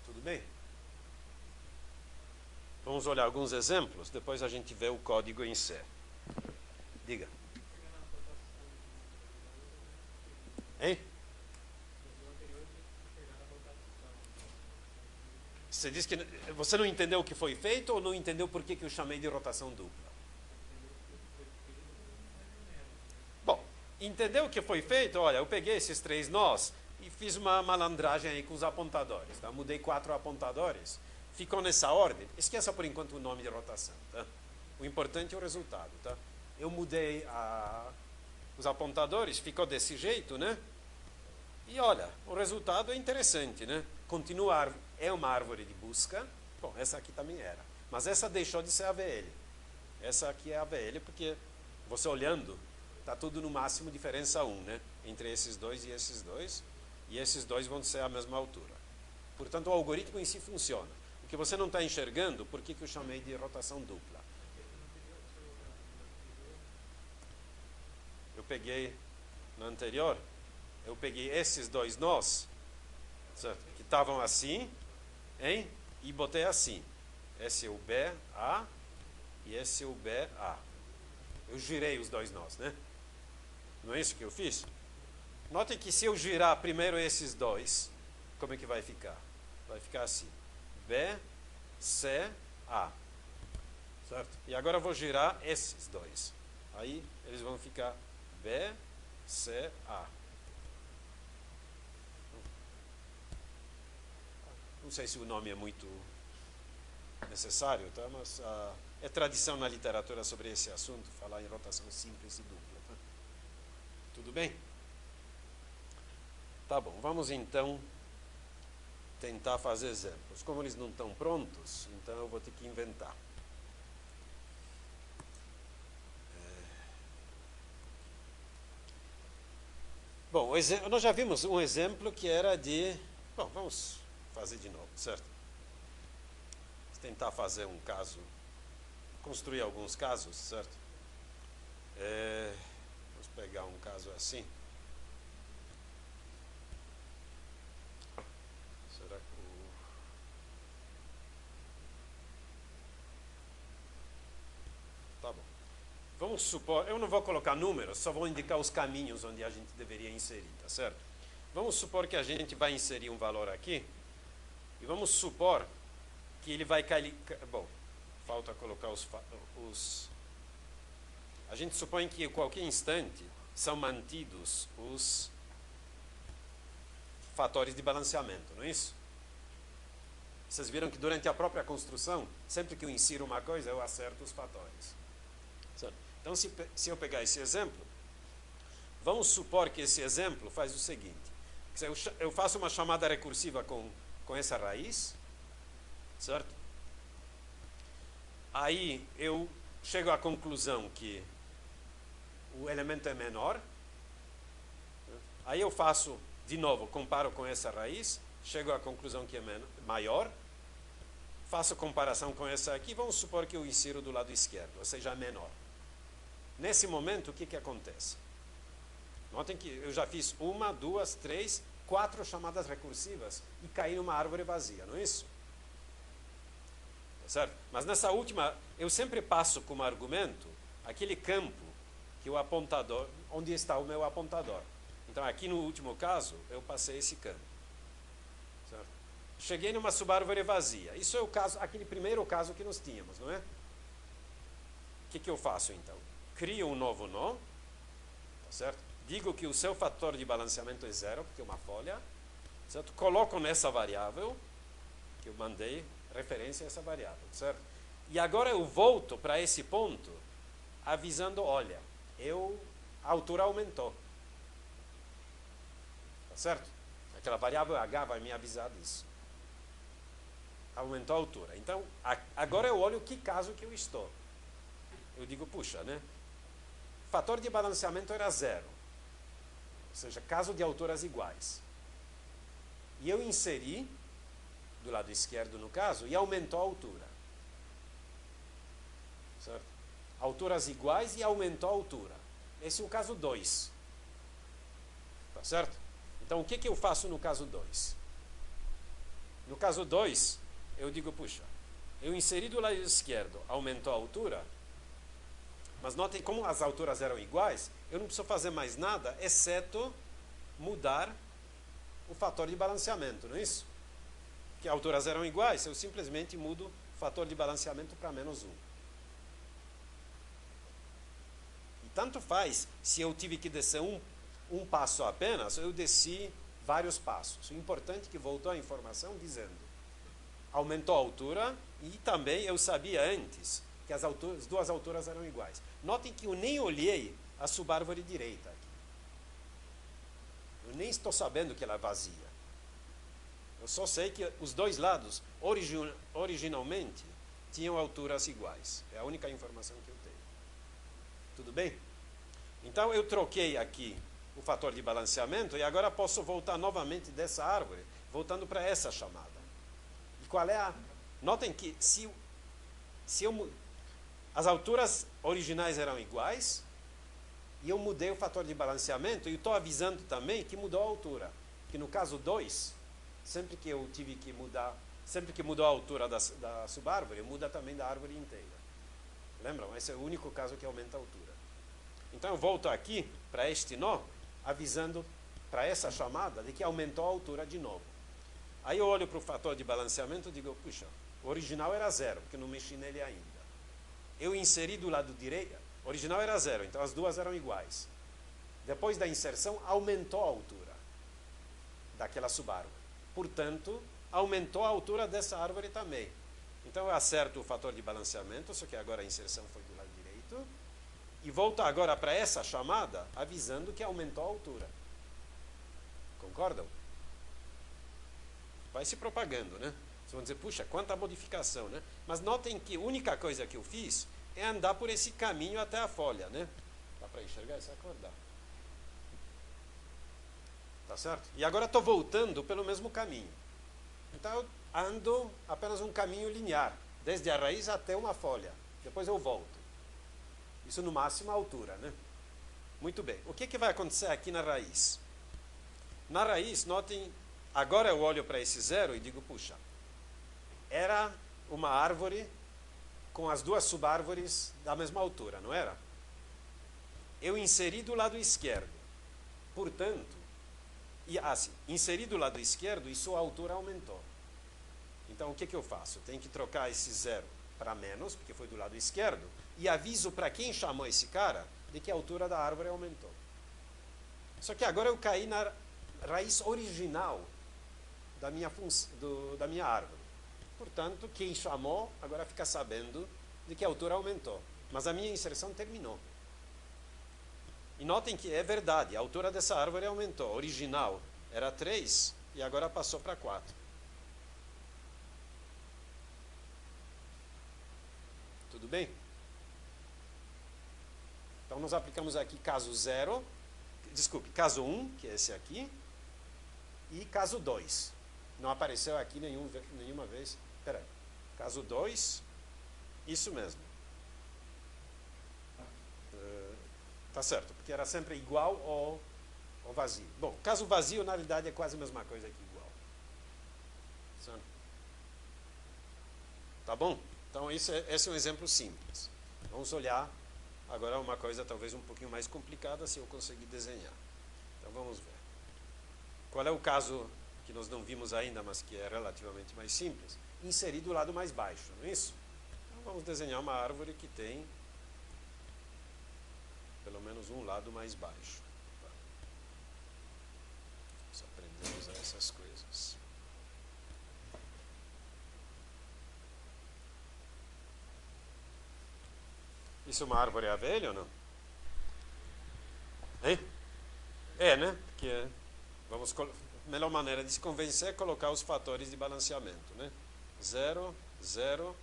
Tudo bem? Vamos olhar alguns exemplos, depois a gente vê o código em C. Diga. Hein? Você disse que você não entendeu o que foi feito ou não entendeu por que eu chamei de rotação dupla? Bom, entendeu o que foi feito? Olha, eu peguei esses 3 nós e fiz uma malandragem aí com os apontadores. Tá? Mudei 4 apontadores. Ficou nessa ordem. Esqueça por enquanto o nome de rotação. Tá? O importante é o resultado. Tá? Eu mudei os apontadores, ficou desse jeito, né? E olha, o resultado é interessante, né? Continua, é uma árvore de busca. Bom, essa aqui também era. Mas essa deixou de ser AVL. Essa aqui é AVL porque você olhando, está tudo no máximo diferença 1, né? Entre esses dois e esses dois. E esses dois vão ser a mesma altura. Portanto, o algoritmo em si funciona. O que você não está enxergando, por que eu chamei de rotação dupla? Eu peguei, no anterior, eu peguei esses 2 nós, certo? Que estavam assim, hein? E botei assim. Esse é o BA e esse é o BA. Eu girei os 2 nós, né? Não é isso que eu fiz? Note que se eu girar primeiro esses 2, como é que vai ficar? Vai ficar assim. B, C, A. Certo? E agora eu vou girar esses 2. Aí eles vão ficar B, C, A. Não sei se o nome é muito necessário, tá? Mas é tradição na literatura sobre esse assunto, falar em rotação simples e dupla. Tá? Tudo bem? Tá bom, vamos então tentar fazer exemplos. Como eles não estão prontos, então eu vou ter que inventar. Bom, nós já vimos um exemplo que era de... Bom, vamos fazer de novo, certo? Vamos tentar fazer um caso, construir alguns casos, certo? Vamos pegar um caso assim. Será que Tá bom. vamos supor, eu não vou colocar números, só vou indicar os caminhos onde a gente deveria inserir, tá certo? Vamos supor que a gente vai inserir um valor aqui, e vamos supor que ele vai cair... Bom, falta colocar a gente supõe que em qualquer instante são mantidos os fatores de balanceamento, não é isso? Vocês viram que durante a própria construção, sempre que eu insiro uma coisa, eu acerto os fatores. Certo? Então, se eu pegar esse exemplo, vamos supor que esse exemplo faz o seguinte. Eu faço uma chamada recursiva com essa raiz, certo? Aí eu chego à conclusão que o elemento é menor. Aí eu faço, de novo, comparo com essa raiz, chego à conclusão que é maior, faço comparação com essa aqui, vamos supor que eu insiro do lado esquerdo, ou seja, menor. Nesse momento, o que acontece? Notem que eu já fiz 1, 2, 3, 4 chamadas recursivas e caí numa árvore vazia, não é isso? Certo? Mas nessa última, eu sempre passo como argumento aquele campo que o apontador, onde está o meu apontador. Então, aqui no último caso, eu passei esse campo. Certo? Cheguei numa subárvore vazia. Isso é o caso, aquele primeiro caso que nós tínhamos, não é? O que eu faço, então? Crio um novo nó, tá certo? Digo que o seu fator de balanceamento é 0, porque é uma folha, certo? Coloco nessa variável, que eu mandei referência a essa variável, certo? E agora eu volto para esse ponto, avisando, olha, a altura aumentou. Tá certo? Aquela variável h vai me avisar disso. Aumentou a altura. Então, agora eu olho que caso que eu estou. Eu digo, puxa, né? Fator de balanceamento era 0. Ou seja, caso de alturas iguais. E eu inseri, do lado esquerdo no caso, e aumentou a altura. Certo? Alturas iguais e aumentou a altura. Esse é o caso 2. Tá certo? Então, o que eu faço no caso 2? No caso 2, eu digo, puxa, eu inseri do lado esquerdo, aumentou a altura, mas notem como as alturas eram iguais, eu não preciso fazer mais nada, exceto mudar o fator de balanceamento, não é isso? Porque alturas eram iguais, eu simplesmente mudo o fator de balanceamento para -1. E tanto faz, se eu tive que descer um passo apenas, eu desci vários passos. O importante é que voltou a informação dizendo, aumentou a altura e também eu sabia antes que as duas alturas eram iguais. Notem que eu nem olhei a subárvore direita aqui. Eu nem estou sabendo que ela é vazia. Eu só sei que os dois lados, originalmente, tinham alturas iguais. É a única informação que eu tenho. Tudo bem? Então, eu troquei aqui o fator de balanceamento e agora posso voltar novamente dessa árvore, voltando para essa chamada. E qual é a... Notem que as alturas originais eram iguais e eu mudei o fator de balanceamento e estou avisando também que mudou a altura. Que no caso 2, sempre que eu tive que mudar, sempre que mudou a altura da subárvore, muda também da árvore inteira. Lembram? Esse é o único caso que aumenta a altura. Então eu volto aqui para este nó, avisando para essa chamada de que aumentou a altura de novo. Aí eu olho para o fator de balanceamento e digo, puxa, o original era 0, porque não mexi nele ainda. Eu inseri do lado direito, o original era 0, então as duas eram iguais. Depois da inserção, aumentou a altura daquela subárvore. Portanto, aumentou a altura dessa árvore também. Então eu acerto o fator de balanceamento, só que agora a inserção foi do lado direito, e volto agora para essa chamada, avisando que aumentou a altura. Concordam? Vai se propagando, né? Vocês vão dizer, puxa, quanta modificação, né? Mas notem que a única coisa que eu fiz é andar por esse caminho até a folha, né? Dá para enxergar? É só acordar. Tá certo? E agora estou voltando pelo mesmo caminho. Então eu ando apenas um caminho linear, desde a raiz até uma folha. Depois eu volto. Isso no máximo a altura, né? Muito bem. O que vai acontecer aqui na raiz? Na raiz, notem, agora eu olho para esse 0 e digo, puxa, era uma árvore com as duas subárvores da mesma altura, não era? eu inseri do lado esquerdo. Portanto, inseri do lado esquerdo e sua altura aumentou. Então, o que eu faço? Eu tenho que trocar esse zero para menos, porque foi do lado esquerdo, e aviso para quem chamou esse cara de que a altura da árvore aumentou. Só que agora eu caí na raiz original da minha árvore. Portanto, quem chamou agora fica sabendo de que a altura aumentou. Mas a minha inserção terminou. E notem que é verdade, a altura dessa árvore aumentou. A original era 3 e agora passou para 4. Tudo bem? Então, nós aplicamos aqui caso 0, caso 1, que é esse aqui, e caso 2. Não apareceu aqui nenhuma vez. Espera aí. Caso 2, isso mesmo. Tá certo, porque era sempre igual ou vazio. Bom, caso vazio, na realidade, é quase a mesma coisa que igual. Certo? Tá bom? Então, esse é um exemplo simples. Vamos olhar agora uma coisa talvez um pouquinho mais complicada, se eu conseguir desenhar. Então, vamos ver. Qual é o caso que nós não vimos ainda, mas que é relativamente mais simples? Inserir do lado mais baixo, não é isso? Então, vamos desenhar uma árvore que tem pelo menos um lado mais baixo. Vamos aprender a usar essas coisas. Isso é uma árvore abelha ou não? Hein? É, né? Porque a melhor maneira de se convencer é colocar os fatores de balanceamento, né? 0, 0,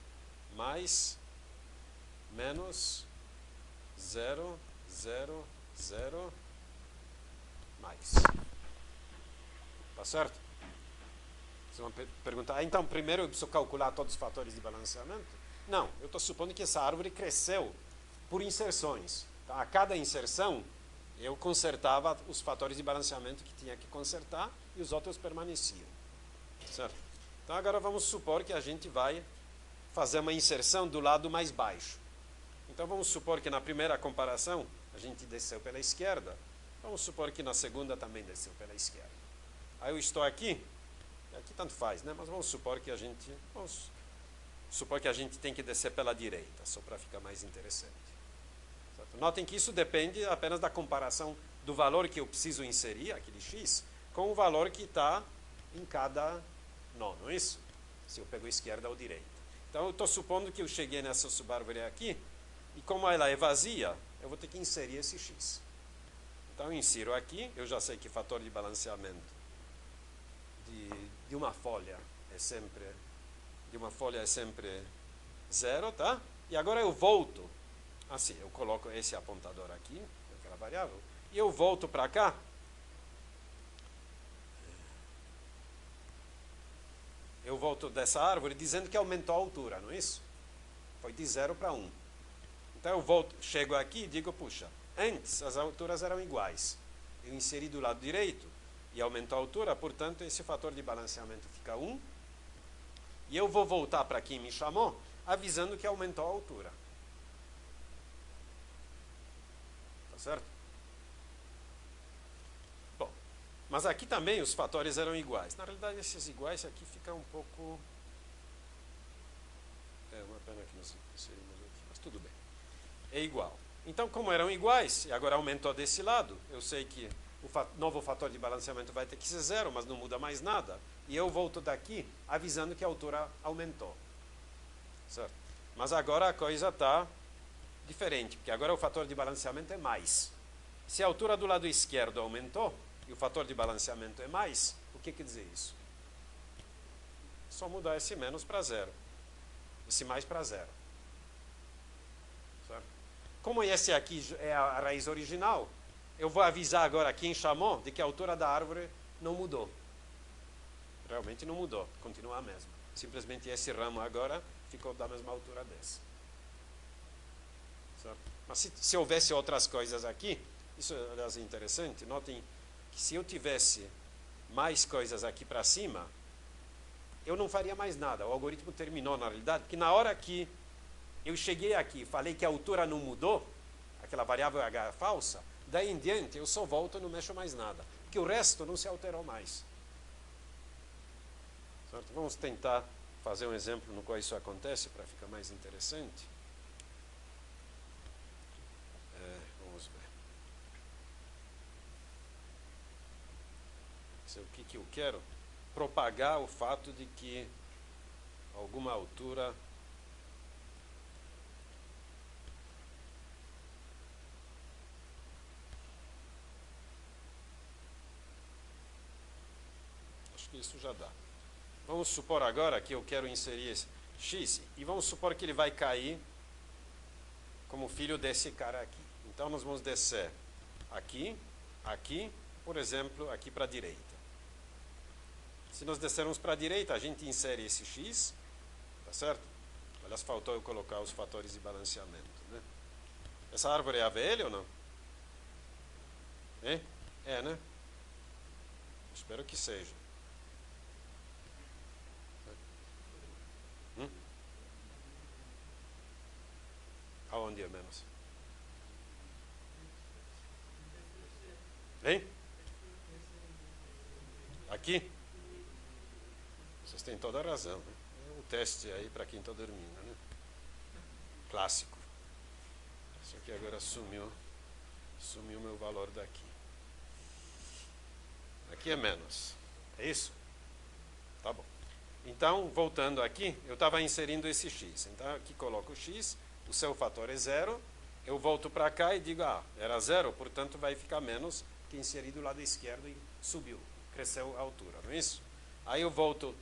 mais, menos, 0, 0, 0, mais. Tá certo? Vocês vão perguntar, então primeiro eu preciso calcular todos os fatores de balanceamento? Não, eu estou supondo que essa árvore cresceu por inserções. Tá? A cada inserção, eu consertava os fatores de balanceamento que tinha que consertar e os outros permaneciam. Certo? Então agora vamos supor que a gente vai fazer uma inserção do lado mais baixo. Então vamos supor que na primeira comparação a gente desceu pela esquerda. Vamos supor que na segunda também desceu pela esquerda. Aí eu estou aqui tanto faz, né? Mas vamos supor que a gente tem que descer pela direita, só para ficar mais interessante. Certo? Notem que isso depende apenas da comparação do valor que eu preciso inserir, aquele x, com o valor que está em cada nó, não é isso? Se eu pego esquerda ou direita. Então eu estou supondo que eu cheguei nessa subárvore aqui, e como ela é vazia, eu vou ter que inserir esse x. Então eu insiro aqui, eu já sei que fator de balanceamento de uma folha é sempre 0, tá? E agora eu volto, assim, eu coloco esse apontador aqui, aquela variável, e eu volto para cá. Eu volto dessa árvore dizendo que aumentou a altura, não é isso? Foi de 0 para 1. Então eu volto, chego aqui e digo, puxa, antes as alturas eram iguais. Eu inseri do lado direito e aumentou a altura, portanto esse fator de balanceamento fica 1. E eu vou voltar para quem me chamou, avisando que aumentou a altura. Tá certo? Bom, mas aqui também os fatores eram iguais. Na realidade, esses iguais aqui ficam um pouco... É uma pena que nós inserimos aqui, mas tudo bem. É igual. Então, como eram iguais, e agora aumentou desse lado, eu sei que o novo fator de balanceamento vai ter que ser 0, mas não muda mais nada. E eu volto daqui avisando que a altura aumentou. Certo? Mas agora a coisa está diferente, porque agora o fator de balanceamento é mais. Se a altura do lado esquerdo aumentou, e o fator de balanceamento é mais, o que quer dizer isso? Só mudar esse menos para 0. Esse mais para 0. Certo? Como esse aqui é a raiz original, eu vou avisar agora quem chamou de que a altura da árvore não mudou. Realmente não mudou, continua a mesma. Simplesmente esse ramo agora ficou da mesma altura desse. Certo? Mas se houvesse outras coisas aqui, isso aliás é interessante, notem que se eu tivesse mais coisas aqui para cima, eu não faria mais nada. O algoritmo terminou na realidade, porque na hora que eu cheguei aqui e falei que a altura não mudou, aquela variável h é falsa, daí em diante eu só volto e não mexo mais nada, porque o resto não se alterou mais. Certo? Vamos tentar fazer um exemplo no qual isso acontece para ficar mais interessante. Vamos ver. O que eu quero? Propagar o fato de que a alguma altura acho que isso já dá. Vamos supor agora que eu quero inserir esse x e vamos supor que ele vai cair como filho desse cara aqui. Então nós vamos descer aqui, aqui, por exemplo, aqui para a direita. Se nós descermos para a direita, a gente insere esse x, tá certo? Aliás, faltou eu colocar os fatores de balanceamento, né? Essa árvore é AVL ou não? É, né? Espero que seja. Aonde é menos? Hein? Aqui? Vocês têm toda a razão, né? É o teste aí para quem está dormindo, né? Clássico. Só que agora sumiu o meu valor daqui. Aqui é menos. É isso? Tá bom. Então, voltando aqui, eu estava inserindo esse x. Então, aqui coloco o x, o seu fator é 0, eu volto para cá e digo, era 0, portanto vai ficar menos, que inseri do lado esquerdo e subiu, cresceu a altura, não é isso? Aí eu volto,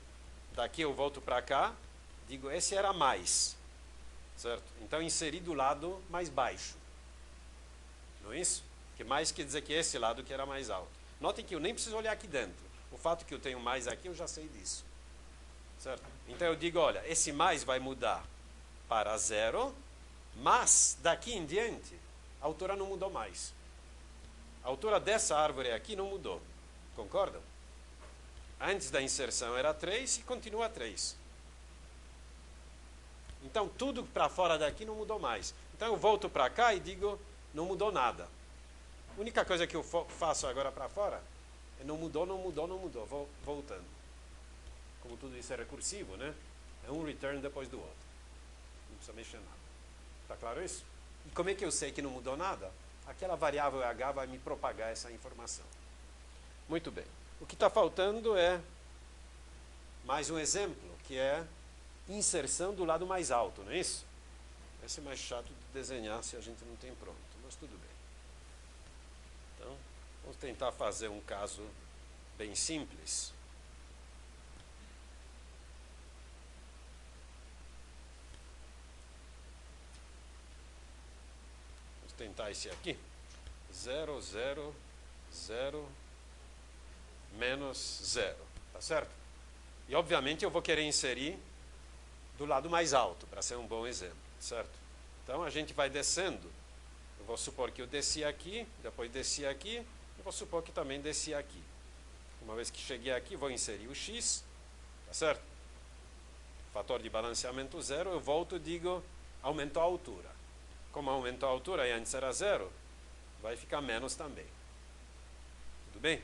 daqui eu volto para cá, digo, esse era mais, certo? Então inseri do lado mais baixo, não é isso? Que mais quer dizer que esse lado que era mais alto. Notem que eu nem preciso olhar aqui dentro, o fato que eu tenho mais aqui, eu já sei disso, certo? Então eu digo, olha, esse mais vai mudar para 0, mas daqui em diante a altura não mudou mais. A altura dessa árvore aqui não mudou. Concordam? Antes da inserção era 3 e continua 3. Então tudo para fora daqui não mudou mais. Então eu volto para cá e digo, não mudou nada. A única coisa que eu faço agora para fora é não mudou, não mudou, não mudou. Vou voltando. Como tudo isso é recursivo, né? É um return depois do outro. Não precisa mexer nada. Está claro isso? E como é que eu sei que não mudou nada? Aquela variável h vai me propagar essa informação. Muito bem. O que está faltando é mais um exemplo, que é inserção do lado mais alto, não é isso? Vai ser mais chato de desenhar se a gente não tem pronto, mas tudo bem. Então, vamos tentar fazer um caso bem simples. Tentar esse aqui, 0, 0, 0, menos 0, tá certo? E obviamente eu vou querer inserir do lado mais alto, para ser um bom exemplo, certo? Então a gente vai descendo, eu vou supor que eu desci aqui, depois desci aqui, eu vou supor que também desci aqui. Uma vez que cheguei aqui, vou inserir o x, tá certo? Fator de balanceamento 0, eu volto e digo, aumentou a altura. Como aumentou a altura e antes era 0, vai ficar menos também. Tudo bem?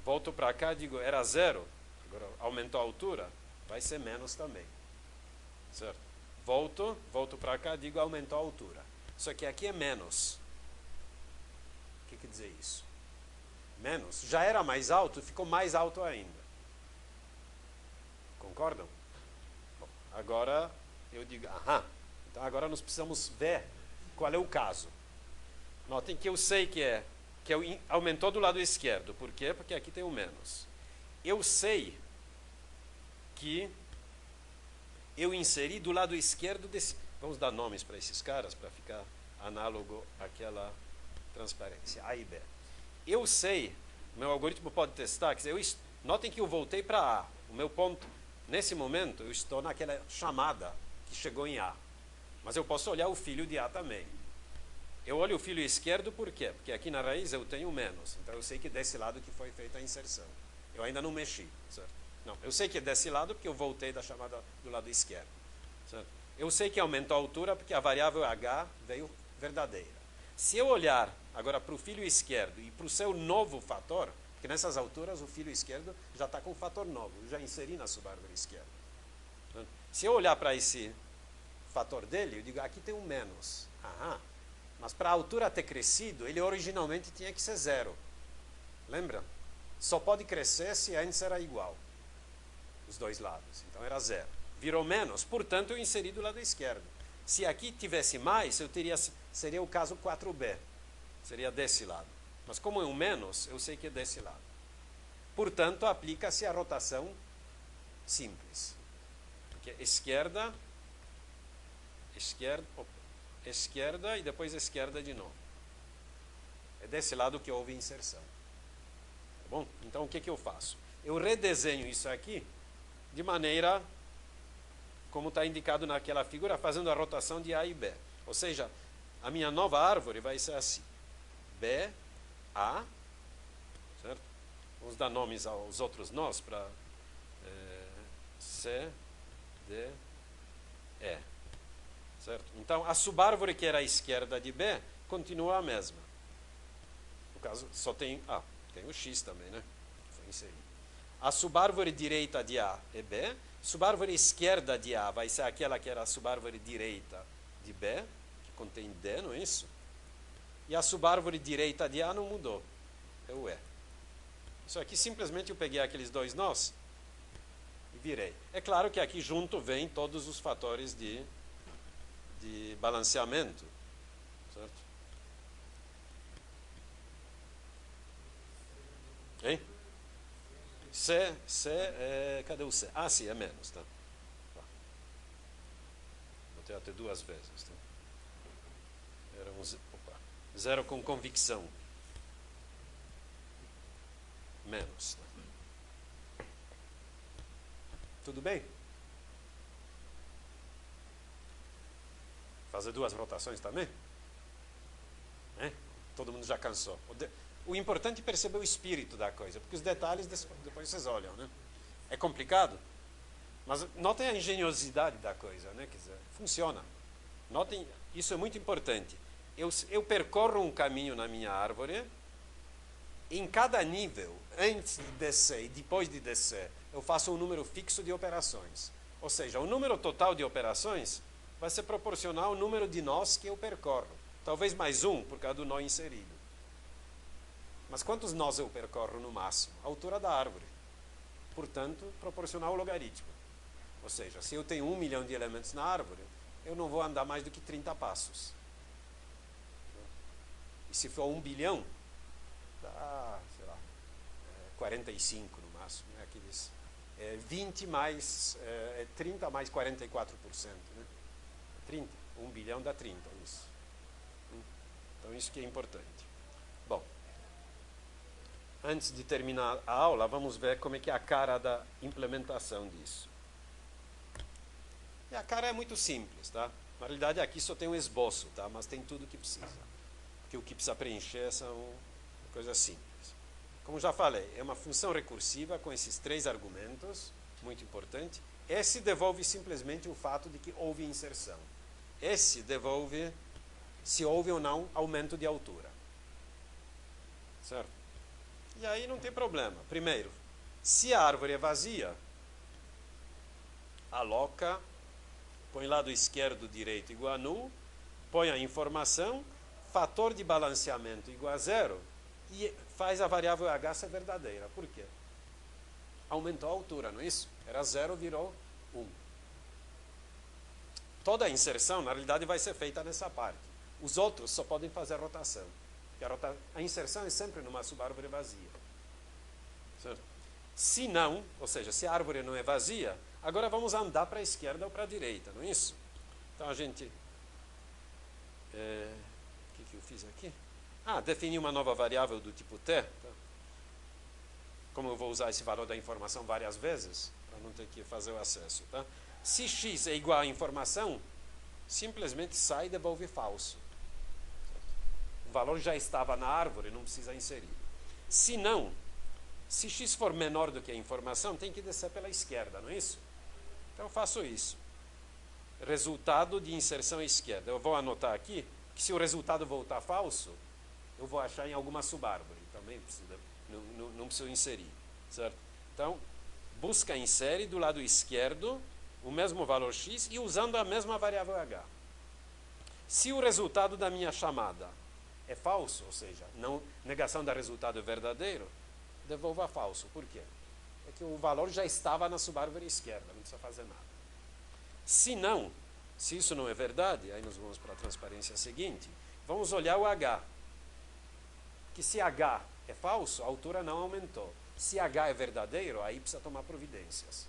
Volto para cá, digo, era 0, agora aumentou a altura, vai ser menos também. Certo? Volto para cá, digo, aumentou a altura. Só que aqui é menos. O que quer dizer isso? Menos. Já era mais alto, ficou mais alto ainda. Concordam? Bom, agora eu digo, então agora nós precisamos ver qual é o caso. Notem que eu sei que aumentou do lado esquerdo. Por quê? Porque aqui tem o menos. Eu sei que eu inseri do lado esquerdo desse... Vamos dar nomes para esses caras, para ficar análogo àquela transparência. A e B. Eu sei, meu algoritmo pode testar, quer dizer, notem que eu voltei para A. O meu ponto, nesse momento, eu estou naquela chamada que chegou em A. Mas eu posso olhar o filho de A também. Eu olho o filho esquerdo por quê? Porque aqui na raiz eu tenho menos. Então eu sei que é desse lado que foi feita a inserção. Eu ainda não mexi. Certo? Não, eu sei que é desse lado porque eu voltei da chamada do lado esquerdo. Certo? Eu sei que aumentou a altura porque a variável h veio verdadeira. Se eu olhar agora para o filho esquerdo e para o seu novo fator, porque nessas alturas o filho esquerdo já está com um fator novo, eu já inseri na subárvore esquerda. Se eu olhar para esse fator dele, eu digo, aqui tem um menos. Aham. Mas para a altura ter crescido, ele originalmente tinha que ser 0. Lembra? Só pode crescer se antes era igual. Os dois lados. Então era 0. Virou menos, portanto eu inseri do lado esquerdo. Se aqui tivesse mais, seria o caso 4b. Seria desse lado. Mas como é um menos, eu sei que é desse lado. Portanto, aplica-se a rotação simples. Porque esquerda e depois esquerda de novo. É desse lado que houve inserção. Tá bom? Então, o que eu faço? Eu redesenho isso aqui de maneira como está indicado naquela figura, fazendo a rotação de A e B. Ou seja, a minha nova árvore vai ser assim. B, A, certo? Vamos dar nomes aos outros nós para C, D, E. Certo? Então, a subárvore que era a esquerda de B continua a mesma. No caso, só tem A. Tem o X também, né? Foi inserido. A subárvore direita de A é B. Subárvore esquerda de A vai ser aquela que era a subárvore direita de B, que contém D, não é isso? E a subárvore direita de A não mudou. É o E. Isso aqui simplesmente eu peguei aqueles dois nós e virei. É claro que aqui junto vem todos os fatores de balanceamento. Certo? Hein? Cadê o C? Ah, sim, é menos. Tá? Botei até 2 vezes. Tá? Era 0 com convicção. Menos. Tá? Tudo bem? Fazer 2 rotações também? Todo mundo já cansou. O importante é perceber o espírito da coisa, porque os detalhes depois vocês olham, né? É complicado, mas notem a engenhosidade da coisa, né? Quer dizer, funciona. Notem, isso é muito importante. Eu percorro um caminho na minha árvore, em cada nível, antes de descer e depois de descer, eu faço um número fixo de operações. Ou seja, o número total de operações vai ser proporcional ao número de nós que eu percorro. Talvez mais 1, por causa do nó inserido. Mas quantos nós eu percorro no máximo? A altura da árvore. Portanto, proporcional ao logaritmo. Ou seja, se eu tenho 1 milhão de elementos na árvore, eu não vou andar mais do que 30 passos. E se for 1 bilhão, dá, sei lá, 45 no máximo. Né? Aqueles 20 mais, 30 mais 44%. Né? 30. 1 bilhão dá 30. Isso. Então, isso que é importante. Bom. Antes de terminar a aula, vamos ver como é que é a cara da implementação disso. E a cara é muito simples, tá? Na realidade, aqui só tem um esboço, tá? Mas tem tudo o que precisa. Porque o que precisa preencher são coisas simples. Como já falei, é uma função recursiva com esses 3 argumentos, muito importante. Esse devolve simplesmente o fato de que houve inserção. Esse devolve se houve ou não aumento de altura. Certo? E aí não tem problema. Primeiro, se a árvore é vazia, aloca, põe lado esquerdo, direito igual a null, põe a informação, fator de balanceamento igual a 0 e faz a variável h ser verdadeira. Por quê? Aumentou a altura, não é isso? Era 0, virou 1. Toda a inserção, na realidade, vai ser feita nessa parte. Os outros só podem fazer a rotação. A inserção é sempre numa subárvore vazia. Certo? Se não, ou seja, se a árvore não é vazia, agora vamos andar para a esquerda ou para a direita, não é isso? Então a gente... o que eu fiz aqui? Defini uma nova variável do tipo t. Tá? Como eu vou usar esse valor da informação várias vezes, para não ter que fazer o acesso. Tá? Se x é igual à informação, simplesmente sai e devolve falso. O valor já estava na árvore, não precisa inserir. Se não, se x for menor do que a informação, tem que descer pela esquerda, não é isso? Então eu faço isso. Resultado de inserção à esquerda. Eu vou anotar aqui, que que se o resultado voltar falso, eu vou achar em alguma subárvore. Também não preciso inserir, certo? Então, busca insere do lado esquerdo o mesmo valor x e usando a mesma variável h. Se o resultado da minha chamada é falso, ou seja, negação da resultado é verdadeiro, devolva falso. Por quê? É que o valor já estava na subárvore esquerda, não precisa fazer nada. Se não, se isso não é verdade, aí nós vamos para a transparência seguinte, vamos olhar o h. Que se h é falso, a altura não aumentou. Se h é verdadeiro, aí precisa tomar providências.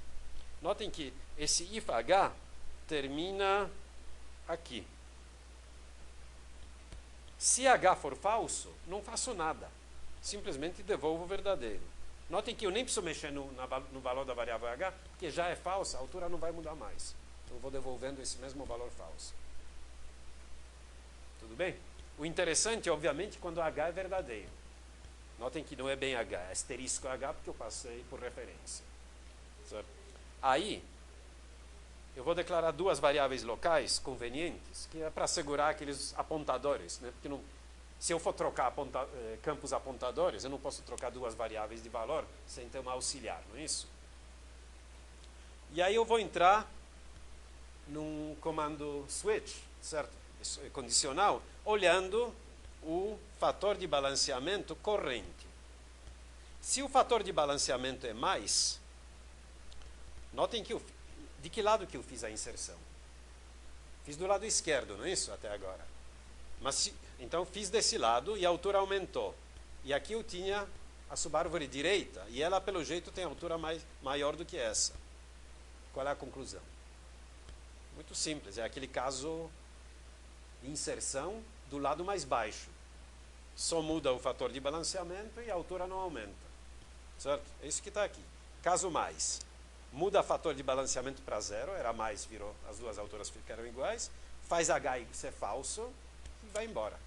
Notem que esse if h termina aqui. Se h for falso, não faço nada. Simplesmente devolvo o verdadeiro. Notem que eu nem preciso mexer no valor da variável h, porque já é falsa, a altura não vai mudar mais. Então eu vou devolvendo esse mesmo valor falso. Tudo bem? O interessante, obviamente, quando h é verdadeiro. Notem que não é bem h, é asterisco h, porque eu passei por referência. Certo? Aí, eu vou declarar duas variáveis locais convenientes, que é para assegurar aqueles apontadores, né? Porque se eu for trocar campos apontadores, eu não posso trocar duas variáveis de valor sem ter uma auxiliar, não é isso? E aí eu vou entrar num comando switch, certo? Isso é condicional, olhando o fator de balanceamento corrente. Se o fator de balanceamento é mais, notem que de que lado que eu fiz a inserção? Fiz do lado esquerdo, não é isso? Até agora. Então fiz desse lado e a altura aumentou. E aqui eu tinha a subárvore direita e ela, pelo jeito, tem altura maior do que essa. Qual é a conclusão? Muito simples, é aquele caso de inserção do lado mais baixo. Só muda o fator de balanceamento e a altura não aumenta. Certo? É isso que está aqui. Caso mais. Muda o fator de balanceamento para zero, era mais, virou, as duas alturas ficaram iguais, faz h ser falso e vai embora.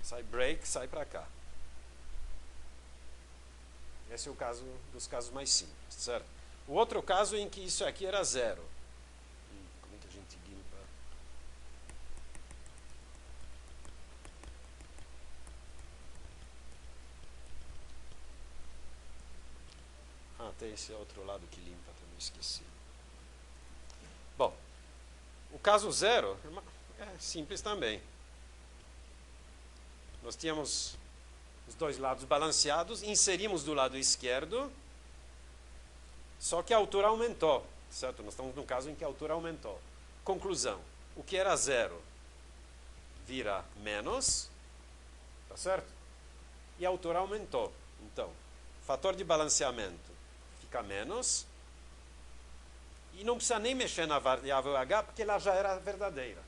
Sai break, sai para cá. Esse é o caso dos casos mais simples, certo? O outro caso em que isso aqui era zero. Como é que a gente limpa? Tem esse outro lado que limpa, também esqueci. Bom, o caso zero é simples também. Nós tínhamos os dois lados balanceados, inserimos do lado esquerdo, só que a altura aumentou, certo? Nós estamos num caso em que a altura aumentou. Conclusão, o que era zero vira menos, tá certo? E a altura aumentou. Então, fator de balanceamento fica menos, e não precisa nem mexer na variável h, porque ela já era verdadeira.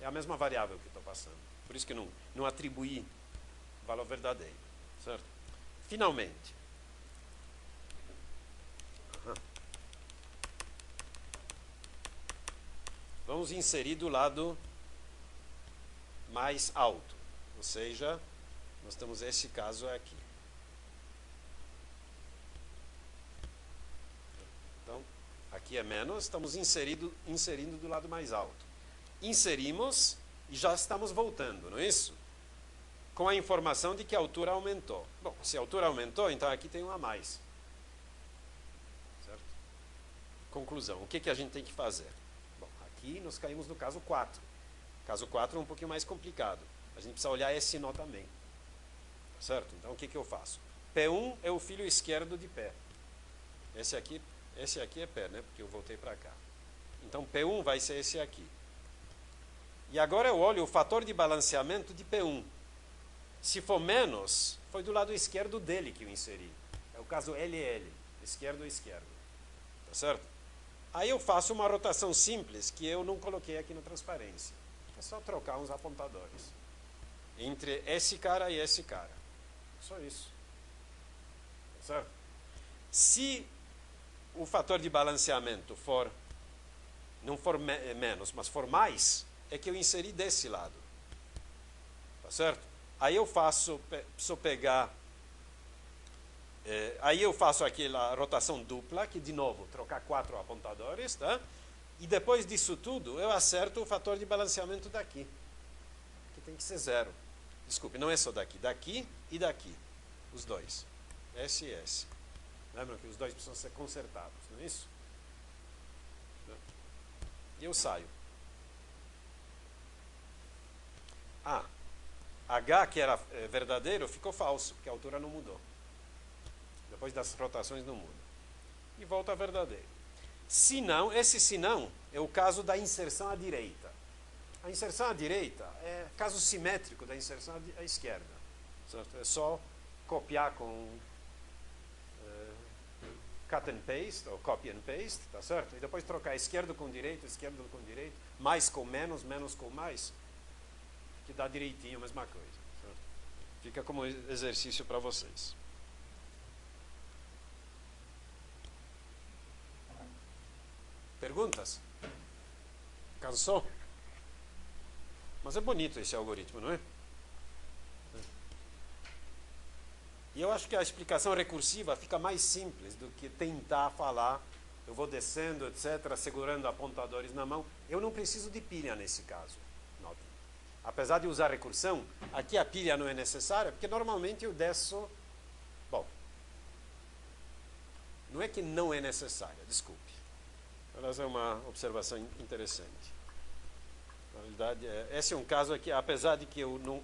É a mesma variável que estou passando. Por isso que não atribuí valor verdadeiro. Certo? Finalmente. Vamos inserir do lado mais alto. Ou seja, nós temos esse caso aqui. Então, aqui é menos, estamos inserindo do lado mais alto. Inserimos e já estamos voltando, não é isso? Com a informação de que a altura aumentou. Bom, se a altura aumentou, então aqui tem um a mais. Certo? Conclusão, o que a gente tem que fazer? Bom, aqui nós caímos no caso 4. Caso 4 é um pouquinho mais complicado. A gente precisa olhar esse nó também. Certo? Então o que eu faço? P1 é o filho esquerdo de P. Esse aqui é P, né? Porque eu voltei para cá. Então P1 vai ser esse aqui. E agora eu olho o fator de balanceamento de P1. Se for menos, foi do lado esquerdo dele que eu inseri. É o caso LL, esquerdo esquerdo. Tá certo? Aí eu faço uma rotação simples que eu não coloquei aqui na transparência. É só trocar uns apontadores entre esse cara e esse cara. Só isso. Tá certo? Se o fator de balanceamento não for menos, mas for mais, é que eu inseri desse lado. Tá certo? Aí eu preciso pegar, aí eu faço aquela rotação dupla, que de novo, trocar 4 apontadores, tá? E depois disso tudo, eu acerto o fator de balanceamento daqui, que tem que ser 0. Desculpe, não é só daqui, daqui e daqui, os dois, S e S. Lembram que os dois precisam ser consertados, não é isso? E eu saio. H, que era verdadeiro, ficou falso, porque a altura não mudou. Depois das rotações não muda. E volta a verdadeiro. Se não, esse se não é o caso da inserção à direita. A inserção à direita é caso simétrico da inserção à esquerda. Certo? É só copiar com cut and paste, ou copy and paste, tá certo? E depois trocar esquerdo com direito, mais com menos, menos com mais, que dá direitinho a mesma coisa. Certo? Fica como exercício para vocês. Perguntas? Cansou? Mas é bonito esse algoritmo, não é? E eu acho que a explicação recursiva fica mais simples do que tentar falar, eu vou descendo, etc., segurando apontadores na mão. Eu não preciso de pilha nesse caso. Notem. Apesar de usar recursão, aqui a pilha não é necessária, porque normalmente eu desço... Bom, não é que não é necessária, desculpe. Mas é uma observação interessante. Na realidade, esse é um caso aqui, apesar de que eu não...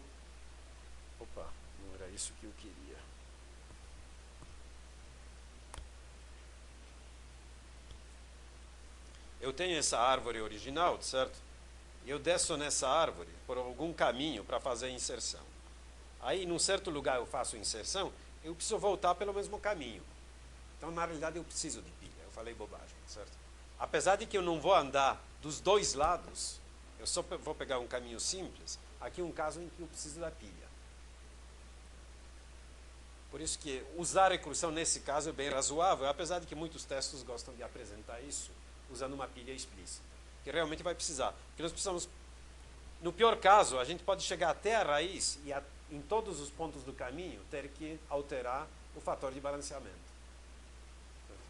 Opa, não era isso que eu queria. Eu tenho essa árvore original, certo? E eu desço nessa árvore por algum caminho para fazer a inserção. Aí, num certo lugar eu faço a inserção, eu preciso voltar pelo mesmo caminho. Então, na realidade, eu preciso de pilha. Eu falei bobagem, certo? Apesar de que eu não vou andar dos dois lados, eu só vou pegar um caminho simples, aqui é um caso em que eu preciso da pilha. Por isso que usar recursão nesse caso é bem razoável, apesar de que muitos textos gostam de apresentar isso usando uma pilha explícita, que realmente vai precisar. Porque nós precisamos, no pior caso, a gente pode chegar até a raiz e em todos os pontos do caminho ter que alterar o fator de balanceamento.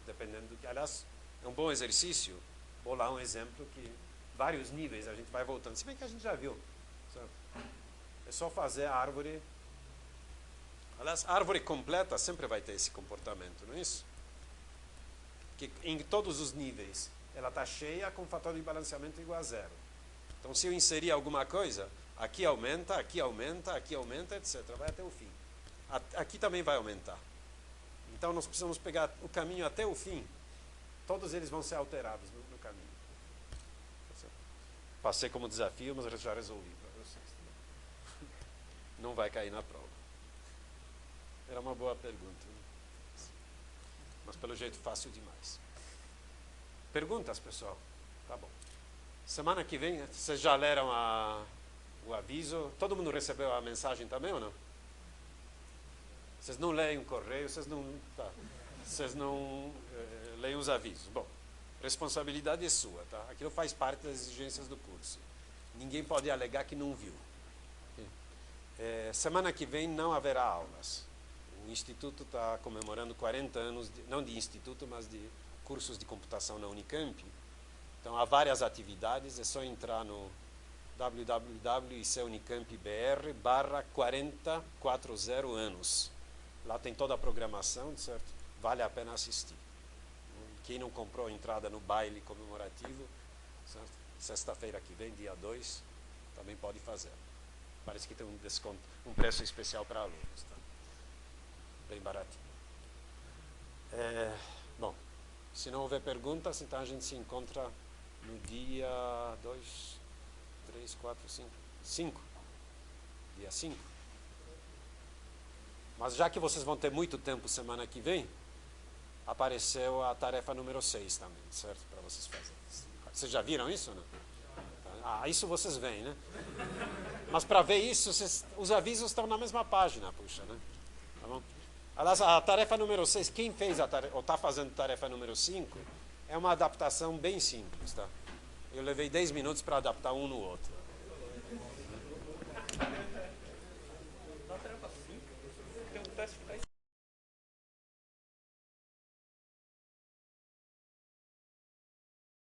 Dependendo do que, aliás, é um bom exercício, vou lá um exemplo que vários níveis a gente vai voltando, se bem que a gente já viu. Certo? É só fazer a árvore. Aliás, a árvore completa sempre vai ter esse comportamento, não é isso? Que em todos os níveis ela está cheia com fator de balanceamento igual a 0. Então, se eu inserir alguma coisa, aqui aumenta, etc. Vai até o fim. Aqui também vai aumentar. Então, nós precisamos pegar o caminho até o fim. Todos eles vão ser alterados no caminho. Passei como desafio, mas já resolvi para vocês. Não vai cair na prova. Era uma boa pergunta. Mas, pelo jeito, fácil demais. Perguntas, pessoal? Tá bom. Semana que vem, vocês já leram o aviso? Todo mundo recebeu a mensagem também ou não? Vocês não leem o correio, vocês não leem os avisos. Bom, responsabilidade é sua, tá? Aquilo faz parte das exigências do curso. Ninguém pode alegar que não viu. Semana que vem não haverá aulas. O Instituto está comemorando 40 anos, não de Instituto, mas de cursos de computação na Unicamp. Então, há várias atividades, é só entrar no www.iceunicamp.br/4040 anos. Lá tem toda a programação, certo? Vale a pena assistir. Quem não comprou entrada no baile comemorativo, certo? Sexta-feira que vem, dia 2, também pode fazer. Parece que tem um desconto, um preço especial para alunos. Tá? Bem baratinho. Bom, se não houver perguntas, então a gente se encontra no dia 2, 3, 4, 5. Dia 5. Mas já que vocês vão ter muito tempo semana que vem, apareceu a tarefa número 6 também, certo? Para vocês fazerem. Vocês já viram isso ou não? Isso vocês veem, né? Mas para ver isso, os avisos estão na mesma página, puxa, né? Tá bom? Aliás, a tarefa número 6, quem fez a tarefa, ou está fazendo a tarefa número 5, é uma adaptação bem simples, tá? Eu levei 10 minutos para adaptar um no outro. Na tarefa 5, tem um teste que